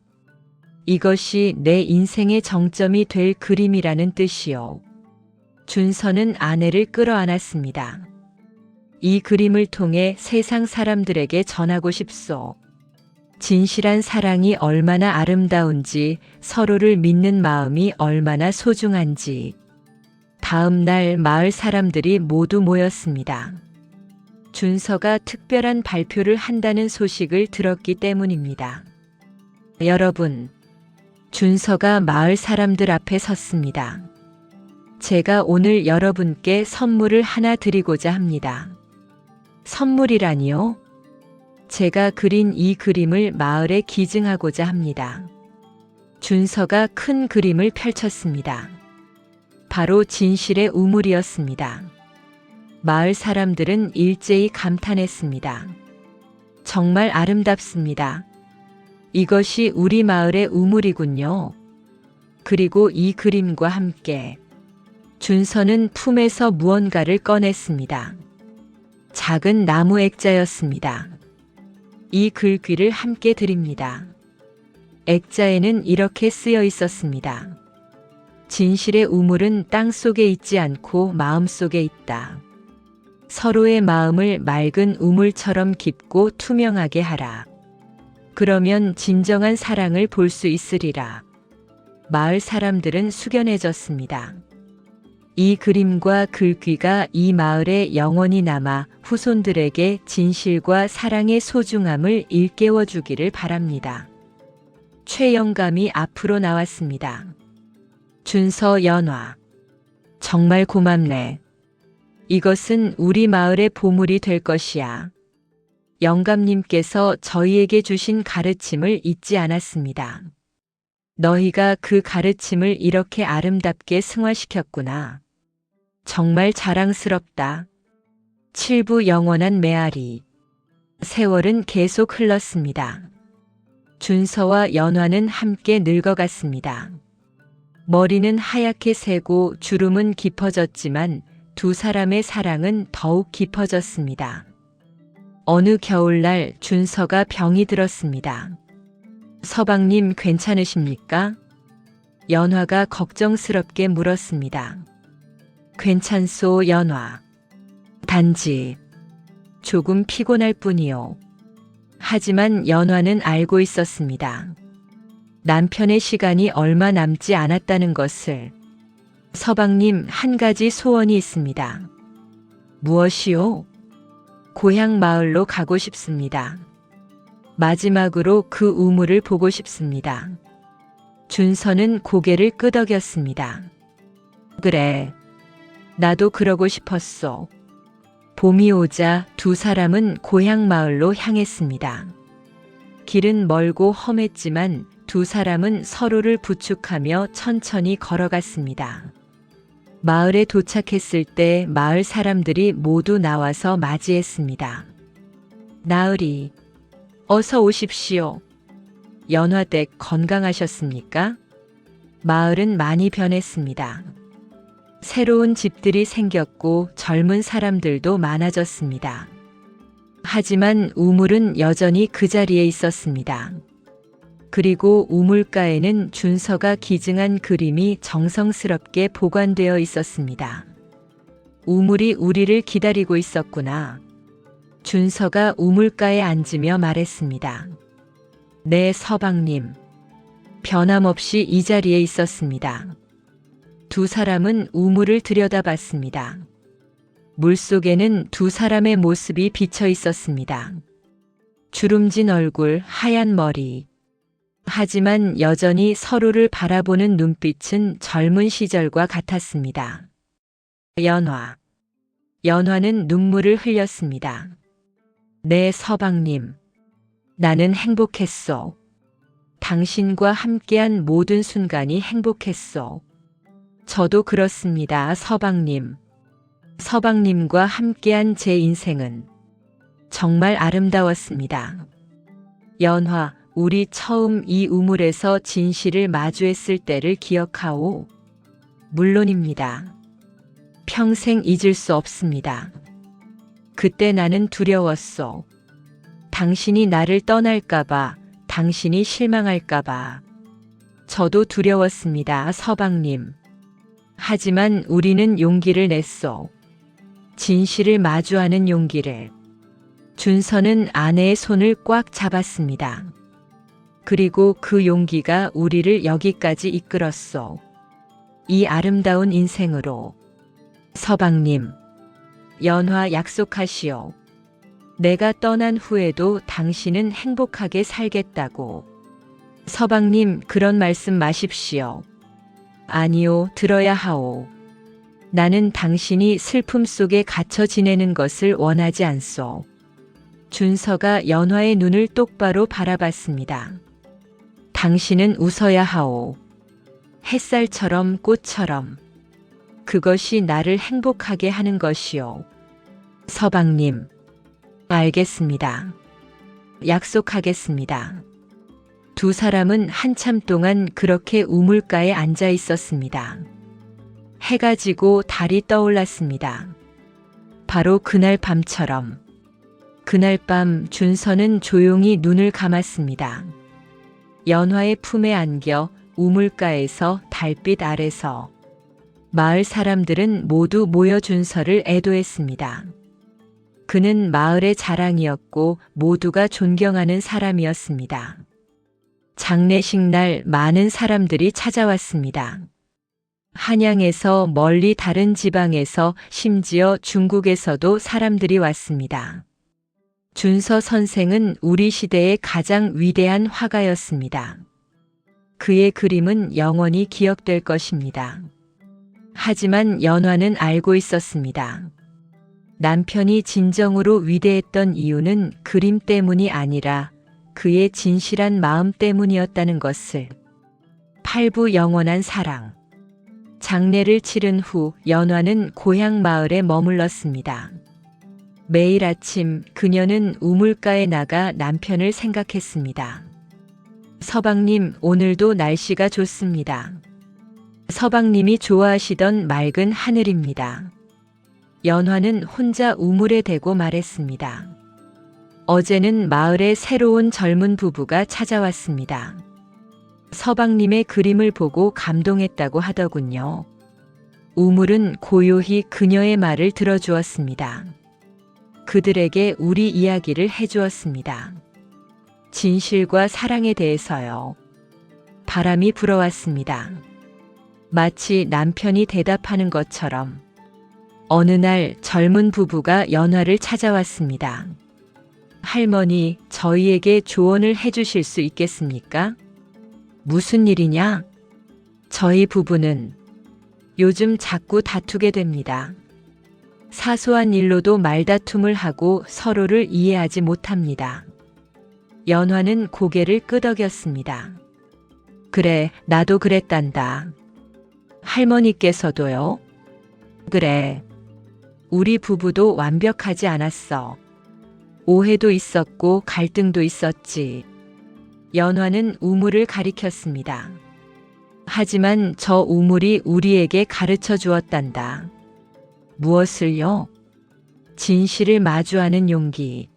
이것이 내 인생의 정점이 될 그림이라는 뜻이요. 준서는 아내를 끌어안았습니다. 이 그림을 통해 세상 사람들에게 전하고 싶소. 진실한 사랑이 얼마나 아름다운지, 서로를 믿는 마음이 얼마나 소중한지. 다음 날 마을 사람들이 모두 모였습니다. 준서가 특별한 발표를 한다는 소식을 들었기 때문입니다. 여러분, 준서가 마을 사람들 앞에 섰습니다. 제가 오늘 여러분께 선물을 하나 드리고자 합니다. 선물이라니요? 제가 그린 이 그림을 마을에 기증하고자 합니다. 준서가 큰 그림을 펼쳤습니다. 바로 진실의 우물이었습니다. 마을 사람들은 일제히 감탄했습니다. 정말 아름답습니다. 이것이 우리 마을의 우물이군요. 그리고 이 그림과 함께 준서는 품에서 무언가를 꺼냈습니다. 작은 나무 액자였습니다. 이 글귀를 함께 드립니다. 액자에는 이렇게 쓰여 있었습니다. 진실의 우물은 땅 속에 있지 않고 마음 속에 있다. 서로의 마음을 맑은 우물처럼 깊고 투명하게 하라. 그러면 진정한 사랑을 볼 수 있으리라. 마을 사람들은 숙연해졌습니다. 이 그림과 글귀가 이 마을에 영원히 남아 후손들에게 진실과 사랑의 소중함을 일깨워 주기를 바랍니다. 최영감이 앞으로 나왔습니다. 준서 연화. 정말 고맙네. 이것은 우리 마을의 보물이 될 것이야. 영감님께서 저희에게 주신 가르침을 잊지 않았습니다. 너희가 그 가르침을 이렇게 아름답게 승화시켰구나. 정말 자랑스럽다. 칠부 영원한 메아리. 세월은 계속 흘렀습니다. 준서와 연화는 함께 늙어갔습니다. 머리는 하얗게 새고 주름은 깊어졌지만 두 사람의 사랑은 더욱 깊어졌습니다. 어느 겨울날 준서가 병이 들었습니다. 서방님 괜찮으십니까? 연화가 걱정스럽게 물었습니다. 괜찮소 연화. 단지 조금 피곤할 뿐이요. 하지만 연화는 알고 있었습니다. 남편의 시간이 얼마 남지 않았다는 것을. 서방님 한 가지 소원이 있습니다. 무엇이요? 고향 마을로 가고 싶습니다. 마지막으로 그 우물을 보고 싶습니다. 준서는 고개를 끄덕였습니다. 그래. 나도 그러고 싶었소. 봄이 오자 두 사람은 고향 마을로 향했습니다. 길은 멀고 험했지만 두 사람은 서로를 부축하며 천천히 걸어갔습니다. 마을에 도착했을 때 마을 사람들이 모두 나와서 맞이했습니다. 나으리, 어서 오십시오. 연화댁 건강하셨습니까? 마을은 많이 변했습니다. 새로운 집들이 생겼고 젊은 사람들도 많아졌습니다. 하지만 우물은 여전히 그 자리에 있었습니다. 그리고 우물가에는 준서가 기증한 그림이 정성스럽게 보관되어 있었습니다. 우물이 우리를 기다리고 있었구나. 준서가 우물가에 앉으며 말했습니다. 네, 서방님. 변함없이 이 자리에 있었습니다. 두 사람은 우물을 들여다봤습니다. 물속에는 두 사람의 모습이 비쳐 있었습니다. 주름진 얼굴, 하얀 머리. 하지만 여전히 서로를 바라보는 눈빛은 젊은 시절과 같았습니다. 연화. 연화는 눈물을 흘렸습니다. 네, 서방님. 나는 행복했소. 당신과 함께한 모든 순간이 행복했소. 저도 그렇습니다, 서방님. 서방님과 함께한 제 인생은 정말 아름다웠습니다. 연화, 우리 처음 이 우물에서 진실을 마주했을 때를 기억하오. 물론입니다. 평생 잊을 수 없습니다. 그때 나는 두려웠소. 당신이 나를 떠날까봐, 당신이 실망할까봐. 저도 두려웠습니다, 서방님. 하지만 우리는 용기를 냈소. 진실을 마주하는 용기를. 준서는 아내의 손을 꽉 잡았습니다. 그리고 그 용기가 우리를 여기까지 이끌었소. 이 아름다운 인생으로. 서방님, 연화 약속하시오. 내가 떠난 후에도 당신은 행복하게 살겠다고. 서방님, 그런 말씀 마십시오. 아니요, 들어야 하오. 나는 당신이 슬픔 속에 갇혀 지내는 것을 원하지 않소. 준서가 연화의 눈을 똑바로 바라봤습니다. 당신은 웃어야 하오. 햇살처럼 꽃처럼. 그것이 나를 행복하게 하는 것이오. 서방님. 알겠습니다. 약속하겠습니다. 두 사람은 한참 동안 그렇게 우물가에 앉아 있었습니다. 해가 지고 달이 떠올랐습니다. 바로 그날 밤처럼. 그날 밤 준서는 조용히 눈을 감았습니다. 연화의 품에 안겨 우물가에서 달빛 아래서 마을 사람들은 모두 모여 준서를 애도했습니다. 그는 마을의 자랑이었고 모두가 존경하는 사람이었습니다. 장례식 날 많은 사람들이 찾아왔습니다. 한양에서 멀리 다른 지방에서 심지어 중국에서도 사람들이 왔습니다. 준서 선생은 우리 시대의 가장 위대한 화가였습니다. 그의 그림은 영원히 기억될 것입니다. 하지만 연화는 알고 있었습니다. 남편이 진정으로 위대했던 이유는 그림 때문이 아니라 그의 진실한 마음 때문이었다는 것을. 팔부 영원한 사랑. 장례를 치른 후 연화는 고향 마을에 머물렀습니다. 매일 아침 그녀는 우물가에 나가 남편을 생각했습니다. 서방님, 오늘도 날씨가 좋습니다. 서방님이 좋아하시던 맑은 하늘입니다. 연화는 혼자 우물에 대고 말했습니다. 어제는 마을에 새로운 젊은 부부가 찾아왔습니다. 서방님의 그림을 보고 감동했다고 하더군요. 우물은 고요히 그녀의 말을 들어주었습니다. 그들에게 우리 이야기를 해주었습니다. 진실과 사랑에 대해서요. 바람이 불어왔습니다. 마치 남편이 대답하는 것처럼. 어느 날 젊은 부부가 연화를 찾아왔습니다. 할머니, 저희에게 조언을 해주실 수 있겠습니까? 무슨 일이냐? 저희 부부는 요즘 자꾸 다투게 됩니다. 사소한 일로도 말다툼을 하고 서로를 이해하지 못합니다. 연화는 고개를 끄덕였습니다. 그래, 나도 그랬단다. 할머니께서도요? 그래. 우리 부부도 완벽하지 않았어. 오해도 있었고 갈등도 있었지. 연화는 우물을 가리켰습니다. 하지만 저 우물이 우리에게 가르쳐 주었단다. 무엇을요? 진실을 마주하는 용기.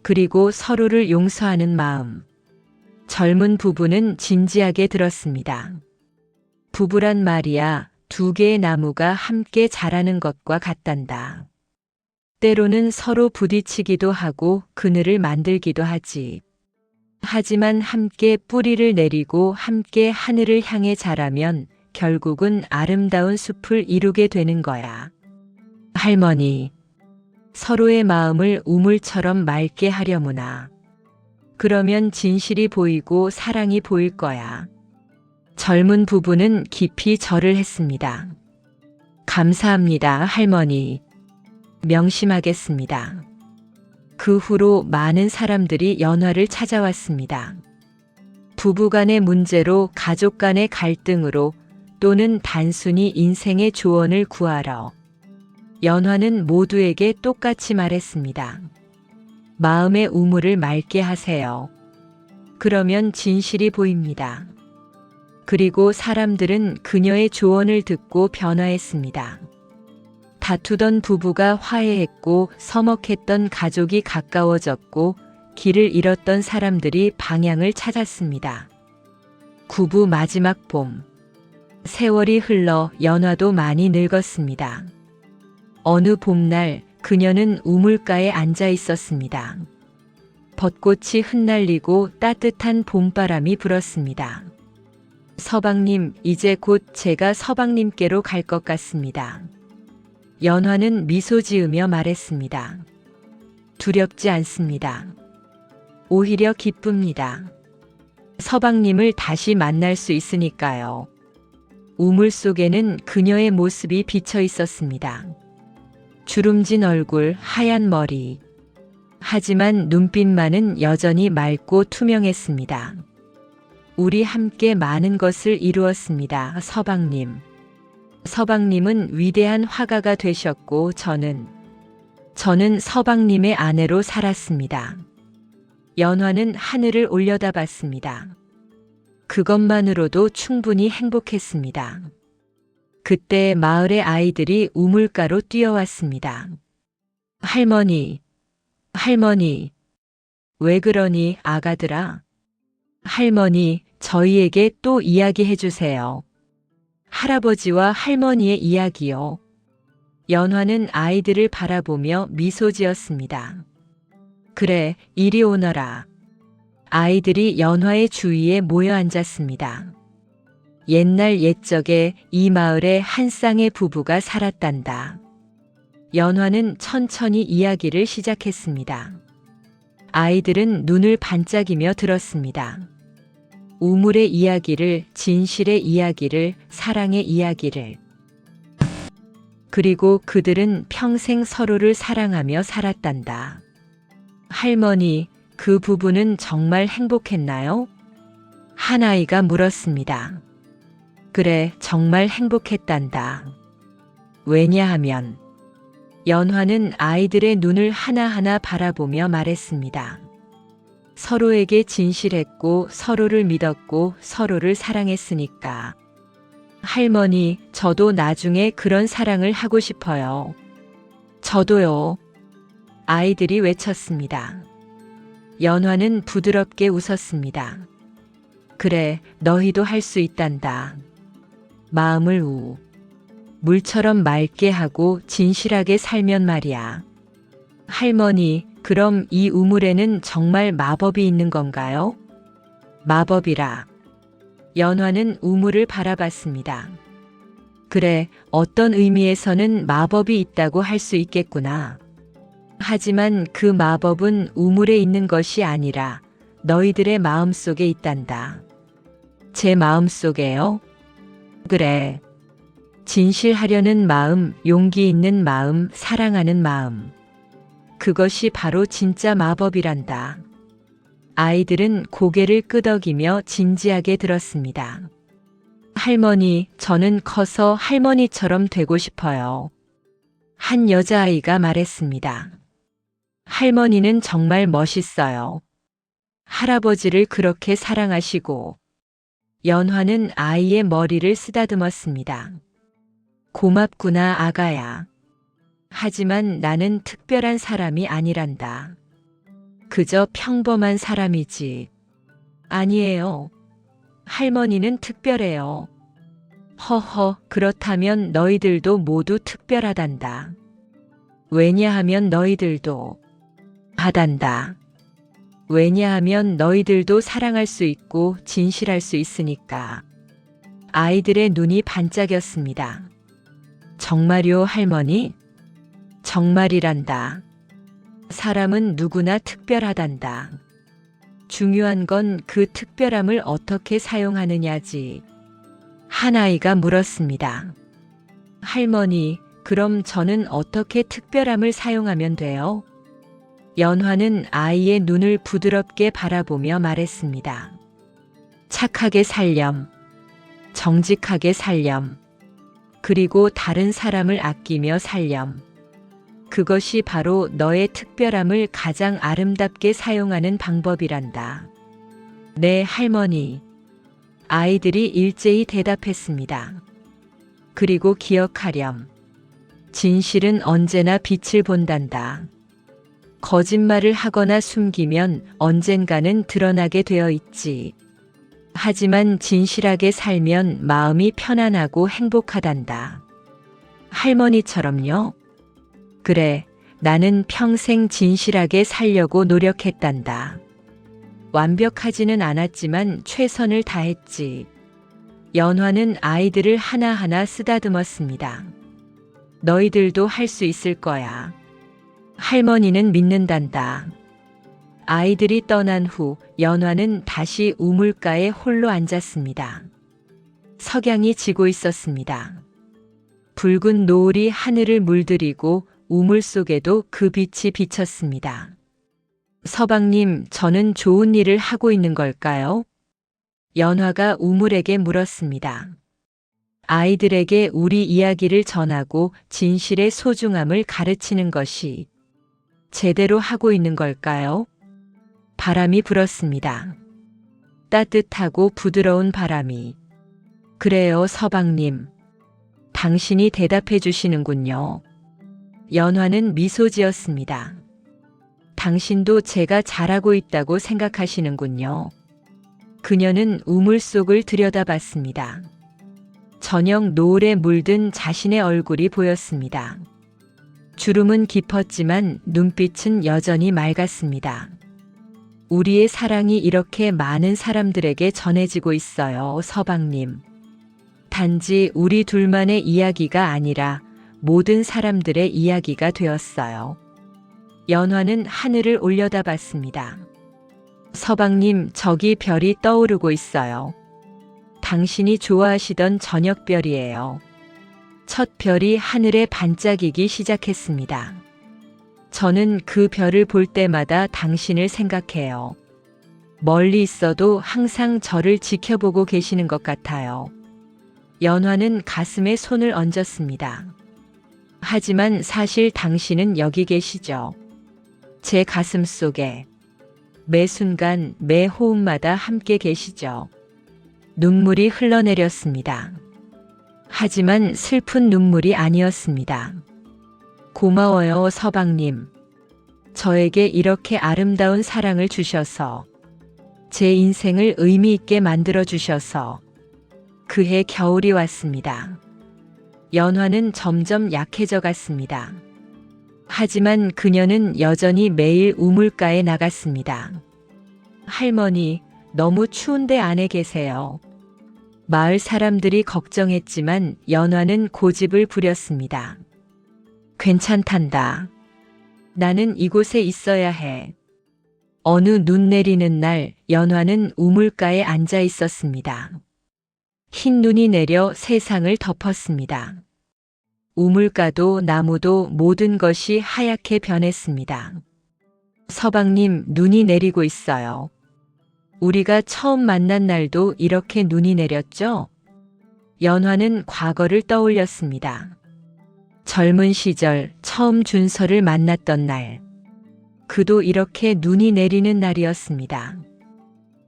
그리고 서로를 용서하는 마음. 젊은 부부는 진지하게 들었습니다. 부부란 말이야, 두 개의 나무가 함께 자라는 것과 같단다. 때로는 서로 부딪히기도 하고 그늘을 만들기도 하지. 하지만 함께 뿌리를 내리고 함께 하늘을 향해 자라면 결국은 아름다운 숲을 이루게 되는 거야. 할머니, 서로의 마음을 우물처럼 맑게 하려무나. 그러면 진실이 보이고 사랑이 보일 거야. 젊은 부부는 깊이 절을 했습니다. 감사합니다, 할머니. 명심하겠습니다. 그 후로 많은 사람들이 연화를 찾아왔습니다. 부부 간의 문제로, 가족 간의 갈등으로, 또는 단순히 인생의 조언을 구하러. 연화는 모두에게 똑같이 말했습니다. 마음의 우물을 맑게 하세요. 그러면 진실이 보입니다. 그리고 사람들은 그녀의 조언을 듣고 변화했습니다. 다투던 부부가 화해했고 서먹했던 가족이 가까워졌고 길을 잃었던 사람들이 방향을 찾았습니다. 구부 마지막 봄. 세월이 흘러 연화도 많이 늙었습니다. 어느 봄날 그녀는 우물가에 앉아 있었습니다. 벚꽃이 흩날리고 따뜻한 봄바람이 불었습니다. 서방님, 이제 곧 제가 서방님께로 갈 것 같습니다. 연화는 미소 지으며 말했습니다. 두렵지 않습니다. 오히려 기쁩니다. 서방님을 다시 만날 수 있으니까요. 우물 속에는 그녀의 모습이 비쳐 있었습니다. 주름진 얼굴, 하얀 머리. 하지만 눈빛만은 여전히 맑고 투명했습니다. 우리 함께 많은 것을 이루었습니다. 서방님. 서방님은 위대한 화가가 되셨고 저는 서방님의 아내로 살았습니다. 연화는 하늘을 올려다봤습니다. 그것만으로도 충분히 행복했습니다. 그때 마을의 아이들이 우물가로 뛰어왔습니다. 할머니, 할머니, 왜 그러니 아가들아? 할머니, 저희에게 또 이야기해 주세요. 할아버지와 할머니의 이야기요. 연화는 아이들을 바라보며 미소 지었습니다. 그래, 이리 오너라. 아이들이 연화의 주위에 모여 앉았습니다. 옛날 옛적에 이 마을에 한 쌍의 부부가 살았단다. 연화는 천천히 이야기를 시작했습니다. 아이들은 눈을 반짝이며 들었습니다. 우물의 이야기를, 진실의 이야기를, 사랑의 이야기를. 그리고 그들은 평생 서로를 사랑하며 살았단다. 할머니, 그 부부는 정말 행복했나요? 한 아이가 물었습니다. 그래, 정말 행복했단다. 왜냐하면 연화는 아이들의 눈을 하나하나 바라보며 말했습니다. 서로에게 진실했고 서로를 믿었고 서로를 사랑했으니까. 할머니, 저도 나중에 그런 사랑을 하고 싶어요. 저도요. 아이들이 외쳤습니다. 연화는 부드럽게 웃었습니다. 그래, 너희도 할 수 있단다. 마음을 물처럼 맑게 하고 진실하게 살면 말이야. 할머니, 그럼 이 우물에는 정말 마법이 있는 건가요? 마법이라. 연화는 우물을 바라봤습니다. 그래, 어떤 의미에서는 마법이 있다고 할 수 있겠구나. 하지만 그 마법은 우물에 있는 것이 아니라 너희들의 마음속에 있단다. 제 마음속에요? 그래. 진실하려는 마음, 용기 있는 마음, 사랑하는 마음. 그것이 바로 진짜 마법이란다. 아이들은 고개를 끄덕이며 진지하게 들었습니다. 할머니, 저는 커서 할머니처럼 되고 싶어요. 한 여자아이가 말했습니다. 할머니는 정말 멋있어요. 할아버지를 그렇게 사랑하시고. 연화는 아이의 머리를 쓰다듬었습니다. 고맙구나, 아가야. 하지만 나는 특별한 사람이 아니란다. 그저 평범한 사람이지. 아니에요. 할머니는 특별해요. 허허, 그렇다면 너희들도 모두 특별하단다. 왜냐하면 너희들도 하단다. 왜냐하면 너희들도 사랑할 수 있고 진실할 수 있으니까. 아이들의 눈이 반짝였습니다. 정말요, 할머니? 정말이란다. 사람은 누구나 특별하단다. 중요한 건 그 특별함을 어떻게 사용하느냐지. 한 아이가 물었습니다. 할머니, 그럼 저는 어떻게 특별함을 사용하면 돼요? 연화는 아이의 눈을 부드럽게 바라보며 말했습니다. 착하게 살렴. 정직하게 살렴. 그리고 다른 사람을 아끼며 살렴. 그것이 바로 너의 특별함을 가장 아름답게 사용하는 방법이란다. 네, 할머니. 아이들이 일제히 대답했습니다. 그리고 기억하렴. 진실은 언제나 빛을 본단다. 거짓말을 하거나 숨기면 언젠가는 드러나게 되어 있지. 하지만 진실하게 살면 마음이 편안하고 행복하단다. 할머니처럼요? 그래, 나는 평생 진실하게 살려고 노력했단다. 완벽하지는 않았지만 최선을 다했지. 연화는 아이들을 하나하나 쓰다듬었습니다. 너희들도 할 수 있을 거야. 할머니는 믿는단다. 아이들이 떠난 후 연화는 다시 우물가에 홀로 앉았습니다. 석양이 지고 있었습니다. 붉은 노을이 하늘을 물들이고 우물 속에도 그 빛이 비쳤습니다. 서방님, 저는 좋은 일을 하고 있는 걸까요? 연화가 우물에게 물었습니다. 아이들에게 우리 이야기를 전하고 진실의 소중함을 가르치는 것이 제대로 하고 있는 걸까요? 바람이 불었습니다. 따뜻하고 부드러운 바람이. 그래요, 서방님. 당신이 대답해 주시는군요. 연화는 미소 지었습니다. 당신도 제가 잘하고 있다고 생각하시는군요. 그녀는 우물 속을 들여다봤습니다. 저녁 노을에 물든 자신의 얼굴이 보였습니다. 주름은 깊었지만 눈빛은 여전히 맑았습니다. 우리의 사랑이 이렇게 많은 사람들에게 전해지고 있어요, 서방님. 단지 우리 둘만의 이야기가 아니라 모든 사람들의 이야기가 되었어요. 연화는 하늘을 올려다봤습니다. 서방님, 저기 별이 떠오르고 있어요. 당신이 좋아하시던 저녁별이에요. 첫 별이 하늘에 반짝이기 시작했습니다. 저는 그 별을 볼 때마다 당신을 생각해요. 멀리 있어도 항상 저를 지켜보고 계시는 것 같아요. 연화는 가슴에 손을 얹었습니다. 하지만 사실 당신은 여기 계시죠. 제 가슴 속에. 매 순간, 매 호흡마다 함께 계시죠. 눈물이 흘러내렸습니다. 하지만 슬픈 눈물이 아니었습니다. 고마워요, 서방님. 저에게 이렇게 아름다운 사랑을 주셔서, 제 인생을 의미 있게 만들어 주셔서. 그해 겨울이 왔습니다. 연화는 점점 약해져 갔습니다. 하지만 그녀는 여전히 매일 우물가에 나갔습니다. 할머니, 너무 추운데 안에 계세요. 마을 사람들이 걱정했지만 연화는 고집을 부렸습니다. 괜찮단다. 나는 이곳에 있어야 해. 어느 눈 내리는 날 연화는 우물가에 앉아 있었습니다. 흰 눈이 내려 세상을 덮었습니다. 우물가도 나무도 모든 것이 하얗게 변했습니다. 서방님, 눈이 내리고 있어요. 우리가 처음 만난 날도 이렇게 눈이 내렸죠? 연화는 과거를 떠올렸습니다. 젊은 시절 처음 준서를 만났던 날. 그도 이렇게 눈이 내리는 날이었습니다.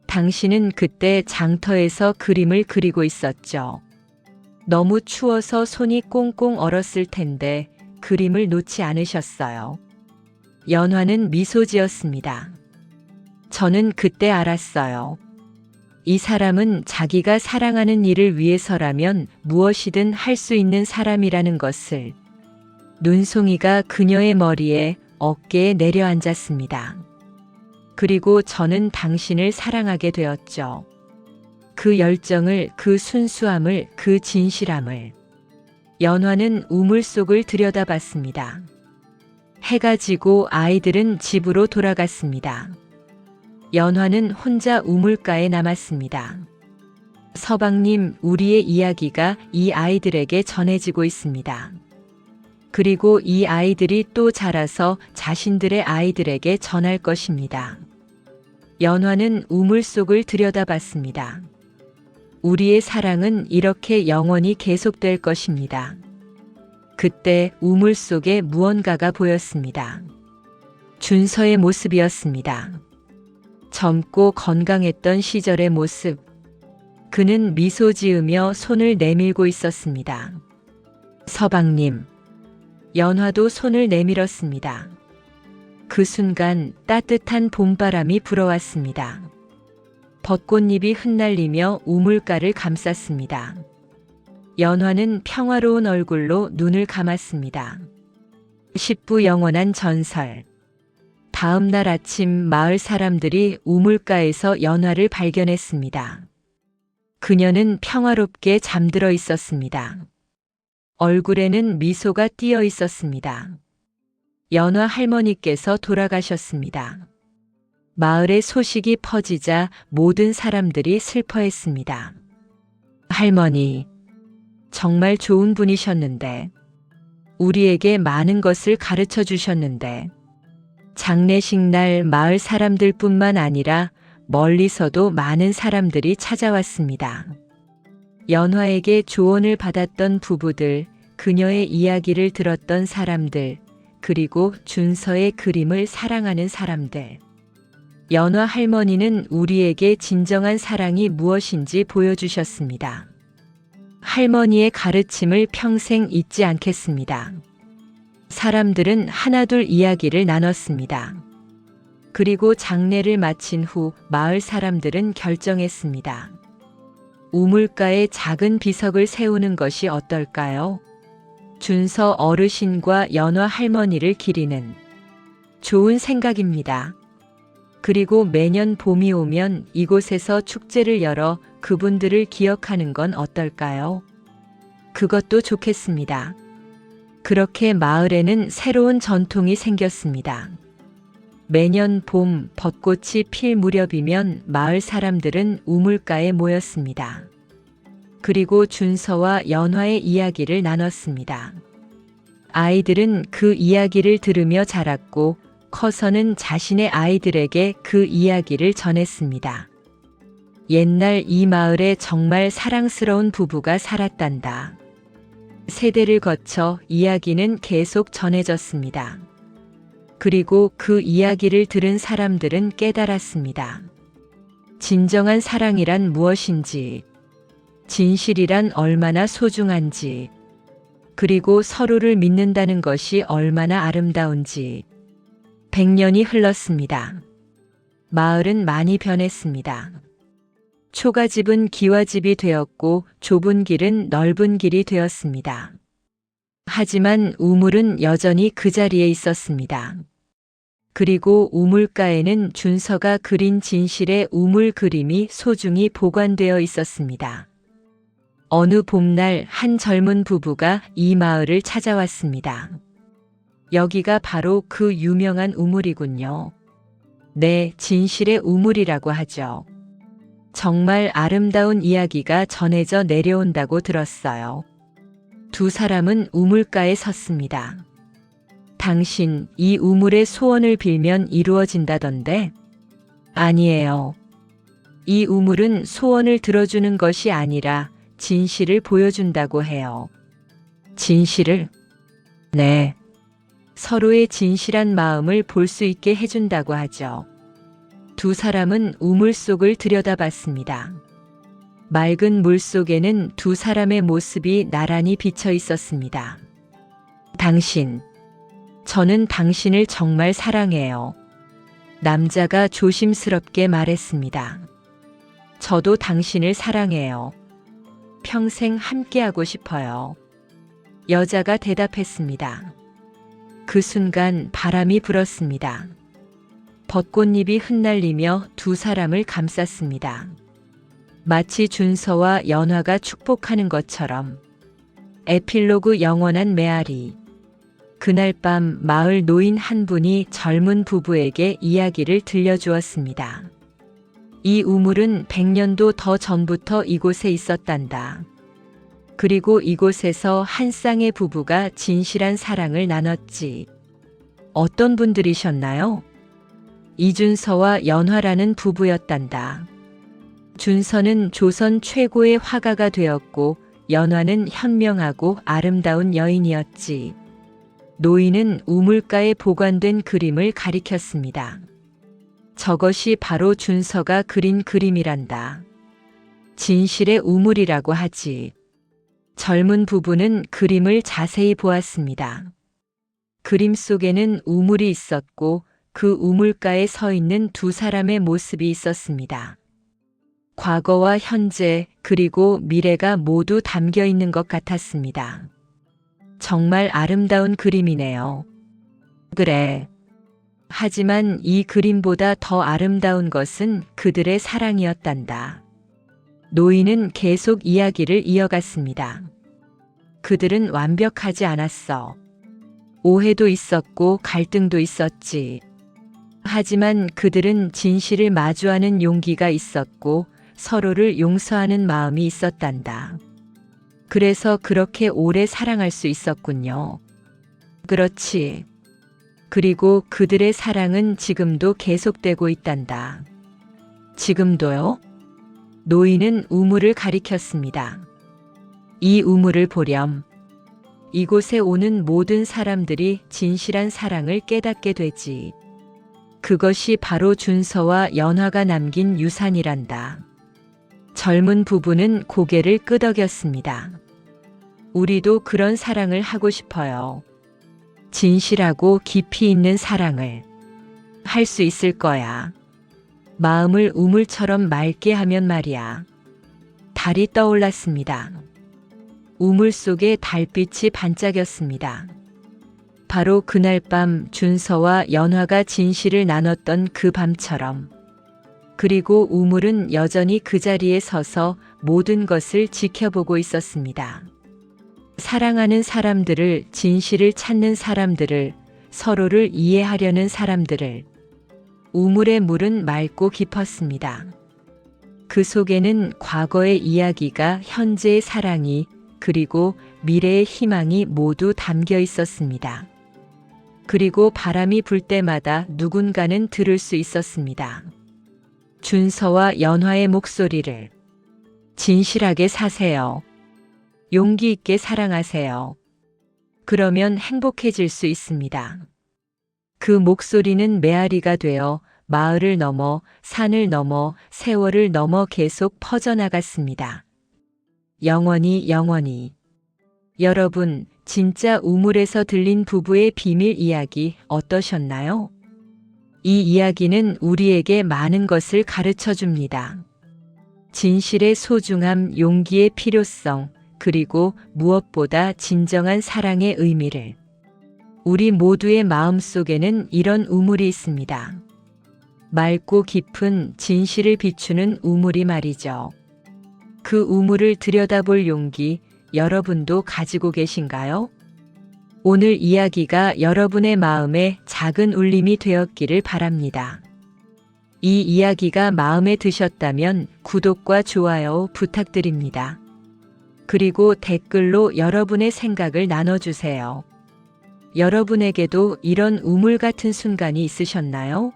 당신은 그때 장터에서 그림을 그리고 있었죠. 너무 추워서 손이 꽁꽁 얼었을 텐데 그림을 놓지 않으셨어요. 연화는 미소 지었습니다. 저는 그때 알았어요. 이 사람은 자기가 사랑하는 일을 위해서라면 무엇이든 할 수 있는 사람이라는 것을. 눈송이가 그녀의 머리에, 어깨에 내려앉았습니다. 그리고 저는 당신을 사랑하게 되었죠. 그 열정을, 그 순수함을, 그 진실함을. 연화는 우물 속을 들여다봤습니다. 해가 지고 아이들은 집으로 돌아갔습니다. 연화는 혼자 우물가에 남았습니다. 서방님, 우리의 이야기가 이 아이들에게 전해지고 있습니다. 그리고 이 아이들이 또 자라서 자신들의 아이들에게 전할 것입니다. 연화는 우물 속을 들여다봤습니다. 우리의 사랑은 이렇게 영원히 계속될 것입니다. 그때 우물 속에 무언가가 보였습니다. 준서의 모습이었습니다. 젊고 건강했던 시절의 모습. 그는 미소 지으며 손을 내밀고 있었습니다. 서방님. 연화도 손을 내밀었습니다. 그 순간 따뜻한 봄바람이 불어왔습니다. 벚꽃잎이 흩날리며 우물가를 감쌌습니다. 연화는 평화로운 얼굴로 눈을 감았습니다. 10부 영원한 전설. 다음 날 아침 마을 사람들이 우물가에서 연화를 발견했습니다. 그녀는 평화롭게 잠들어 있었습니다. 얼굴에는 미소가 띄어 있었습니다. 연화 할머니께서 돌아가셨습니다. 마을의 소식이 퍼지자 모든 사람들이 슬퍼했습니다. 할머니, 정말 좋은 분이셨는데, 우리에게 많은 것을 가르쳐 주셨는데, 장례식 날 마을 사람들뿐만 아니라 멀리서도 많은 사람들이 찾아왔습니다. 연화에게 조언을 받았던 부부들, 그녀의 이야기를 들었던 사람들, 그리고 준서의 그림을 사랑하는 사람들. 연화 할머니는 우리에게 진정한 사랑이 무엇인지 보여주셨습니다. 할머니의 가르침을 평생 잊지 않겠습니다. 사람들은 하나둘 이야기를 나눴습니다. 그리고 장례를 마친 후 마을 사람들은 결정했습니다. 우물가에 작은 비석을 세우는 것이 어떨까요? 준서 어르신과 연화 할머니를 기리는 좋은 생각입니다. 그리고 매년 봄이 오면 이곳에서 축제를 열어 그분들을 기억하는 건 어떨까요? 그것도 좋겠습니다. 그렇게 마을에는 새로운 전통이 생겼습니다. 매년 봄 벚꽃이 필 무렵이면 마을 사람들은 우물가에 모였습니다. 그리고 준서와 연화의 이야기를 나눴습니다. 아이들은 그 이야기를 들으며 자랐고 커서는 자신의 아이들에게 그 이야기를 전했습니다. 옛날 이 마을에 정말 사랑스러운 부부가 살았단다. 세대를 거쳐 이야기는 계속 전해졌습니다. 그리고 그 이야기를 들은 사람들은 깨달았습니다. 진정한 사랑이란 무엇인지, 진실이란 얼마나 소중한지, 그리고 서로를 믿는다는 것이 얼마나 아름다운지. 100년이 흘렀습니다. 마을은 많이 변했습니다. 초가집은 기와집이 되었고 좁은 길은 넓은 길이 되었습니다. 하지만 우물은 여전히 그 자리에 있었습니다. 그리고 우물가에는 준서가 그린 진실의 우물 그림이 소중히 보관되어 있었습니다. 어느 봄날 한 젊은 부부가 이 마을을 찾아왔습니다. 여기가 바로 그 유명한 우물이군요. 네, 진실의 우물이라고 하죠. 정말 아름다운 이야기가 전해져 내려온다고 들었어요. 두 사람은 우물가에 섰습니다. 당신, 이 우물의 소원을 빌면 이루어진다던데? 아니에요. 이 우물은 소원을 들어주는 것이 아니라 진실을 보여준다고 해요. 진실을? 네. 서로의 진실한 마음을 볼 수 있게 해준다고 하죠. 두 사람은 우물 속을 들여다봤습니다. 맑은 물 속에는 두 사람의 모습이 나란히 비쳐 있었습니다. 당신, 저는 당신을 정말 사랑해요. 남자가 조심스럽게 말했습니다. 저도 당신을 사랑해요. 평생 함께하고 싶어요. 여자가 대답했습니다. 그 순간 바람이 불었습니다. 벚꽃잎이 흩날리며 두 사람을 감쌌습니다. 마치 준서와 연화가 축복하는 것처럼. 에필로그 영원한 메아리. 그날 밤 마을 노인 한 분이 젊은 부부에게 이야기를 들려주었습니다. 이 우물은 100년도 더 전부터 이곳에 있었단다. 그리고 이곳에서 한 쌍의 부부가 진실한 사랑을 나눴지. 어떤 분들이셨나요? 이준서와 연화라는 부부였단다. 준서는 조선 최고의 화가가 되었고 연화는 현명하고 아름다운 여인이었지. 노인은 우물가에 보관된 그림을 가리켰습니다. 저것이 바로 준서가 그린 그림이란다. 진실의 우물이라고 하지. 젊은 부부는 그림을 자세히 보았습니다. 그림 속에는 우물이 있었고 그 우물가에 서 있는 두 사람의 모습이 있었습니다. 과거와 현재 그리고 미래가 모두 담겨 있는 것 같았습니다. 정말 아름다운 그림이네요. 그래. 하지만 이 그림보다 더 아름다운 것은 그들의 사랑이었단다. 노인은 계속 이야기를 이어갔습니다. 그들은 완벽하지 않았어. 오해도 있었고 갈등도 있었지. 하지만 그들은 진실을 마주하는 용기가 있었고 서로를 용서하는 마음이 있었단다. 그래서 그렇게 오래 사랑할 수 있었군요. 그렇지. 그리고 그들의 사랑은 지금도 계속되고 있단다. 지금도요? 노인은 우물을 가리켰습니다. 이 우물을 보렴. 이곳에 오는 모든 사람들이 진실한 사랑을 깨닫게 되지. 그것이 바로 준서와 연화가 남긴 유산이란다. 젊은 부부는 고개를 끄덕였습니다. 우리도 그런 사랑을 하고 싶어요. 진실하고 깊이 있는 사랑을. 할 수 있을 거야. 마음을 우물처럼 맑게 하면 말이야. 달이 떠올랐습니다. 우물 속에 달빛이 반짝였습니다. 바로 그날 밤 준서와 연화가 진실을 나눴던 그 밤처럼. 그리고 우물은 여전히 그 자리에 서서 모든 것을 지켜보고 있었습니다. 사랑하는 사람들을, 진실을 찾는 사람들을, 서로를 이해하려는 사람들을. 우물의 물은 맑고 깊었습니다. 그 속에는 과거의 이야기가, 현재의 사랑이, 그리고 미래의 희망이 모두 담겨 있었습니다. 그리고 바람이 불 때마다 누군가는 들을 수 있었습니다. 준서와 연화의 목소리를. 진실하게 사세요. 용기 있게 사랑하세요. 그러면 행복해질 수 있습니다. 그 목소리는 메아리가 되어 마을을 넘어, 산을 넘어, 세월을 넘어 계속 퍼져나갔습니다. 영원히 영원히. 여러분, 진짜 우물에서 들린 부부의 비밀 이야기 어떠셨나요? 이 이야기는 우리에게 많은 것을 가르쳐 줍니다. 진실의 소중함, 용기의 필요성, 그리고 무엇보다 진정한 사랑의 의미를. 우리 모두의 마음 속에는 이런 우물이 있습니다. 맑고 깊은 진실을 비추는 우물이 말이죠. 그 우물을 들여다볼 용기, 여러분도 가지고 계신가요? 오늘 이야기가 여러분의 마음에 작은 울림이 되었기를 바랍니다. 이 이야기가 마음에 드셨다면 구독과 좋아요 부탁드립니다. 그리고 댓글로 여러분의 생각을 나눠주세요. 여러분에게도 이런 우물 같은 순간이 있으셨나요?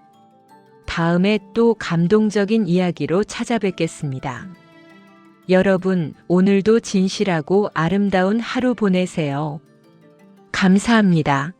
다음에 또 감동적인 이야기로 찾아뵙겠습니다. 여러분, 오늘도 진실하고 아름다운 하루 보내세요. 감사합니다.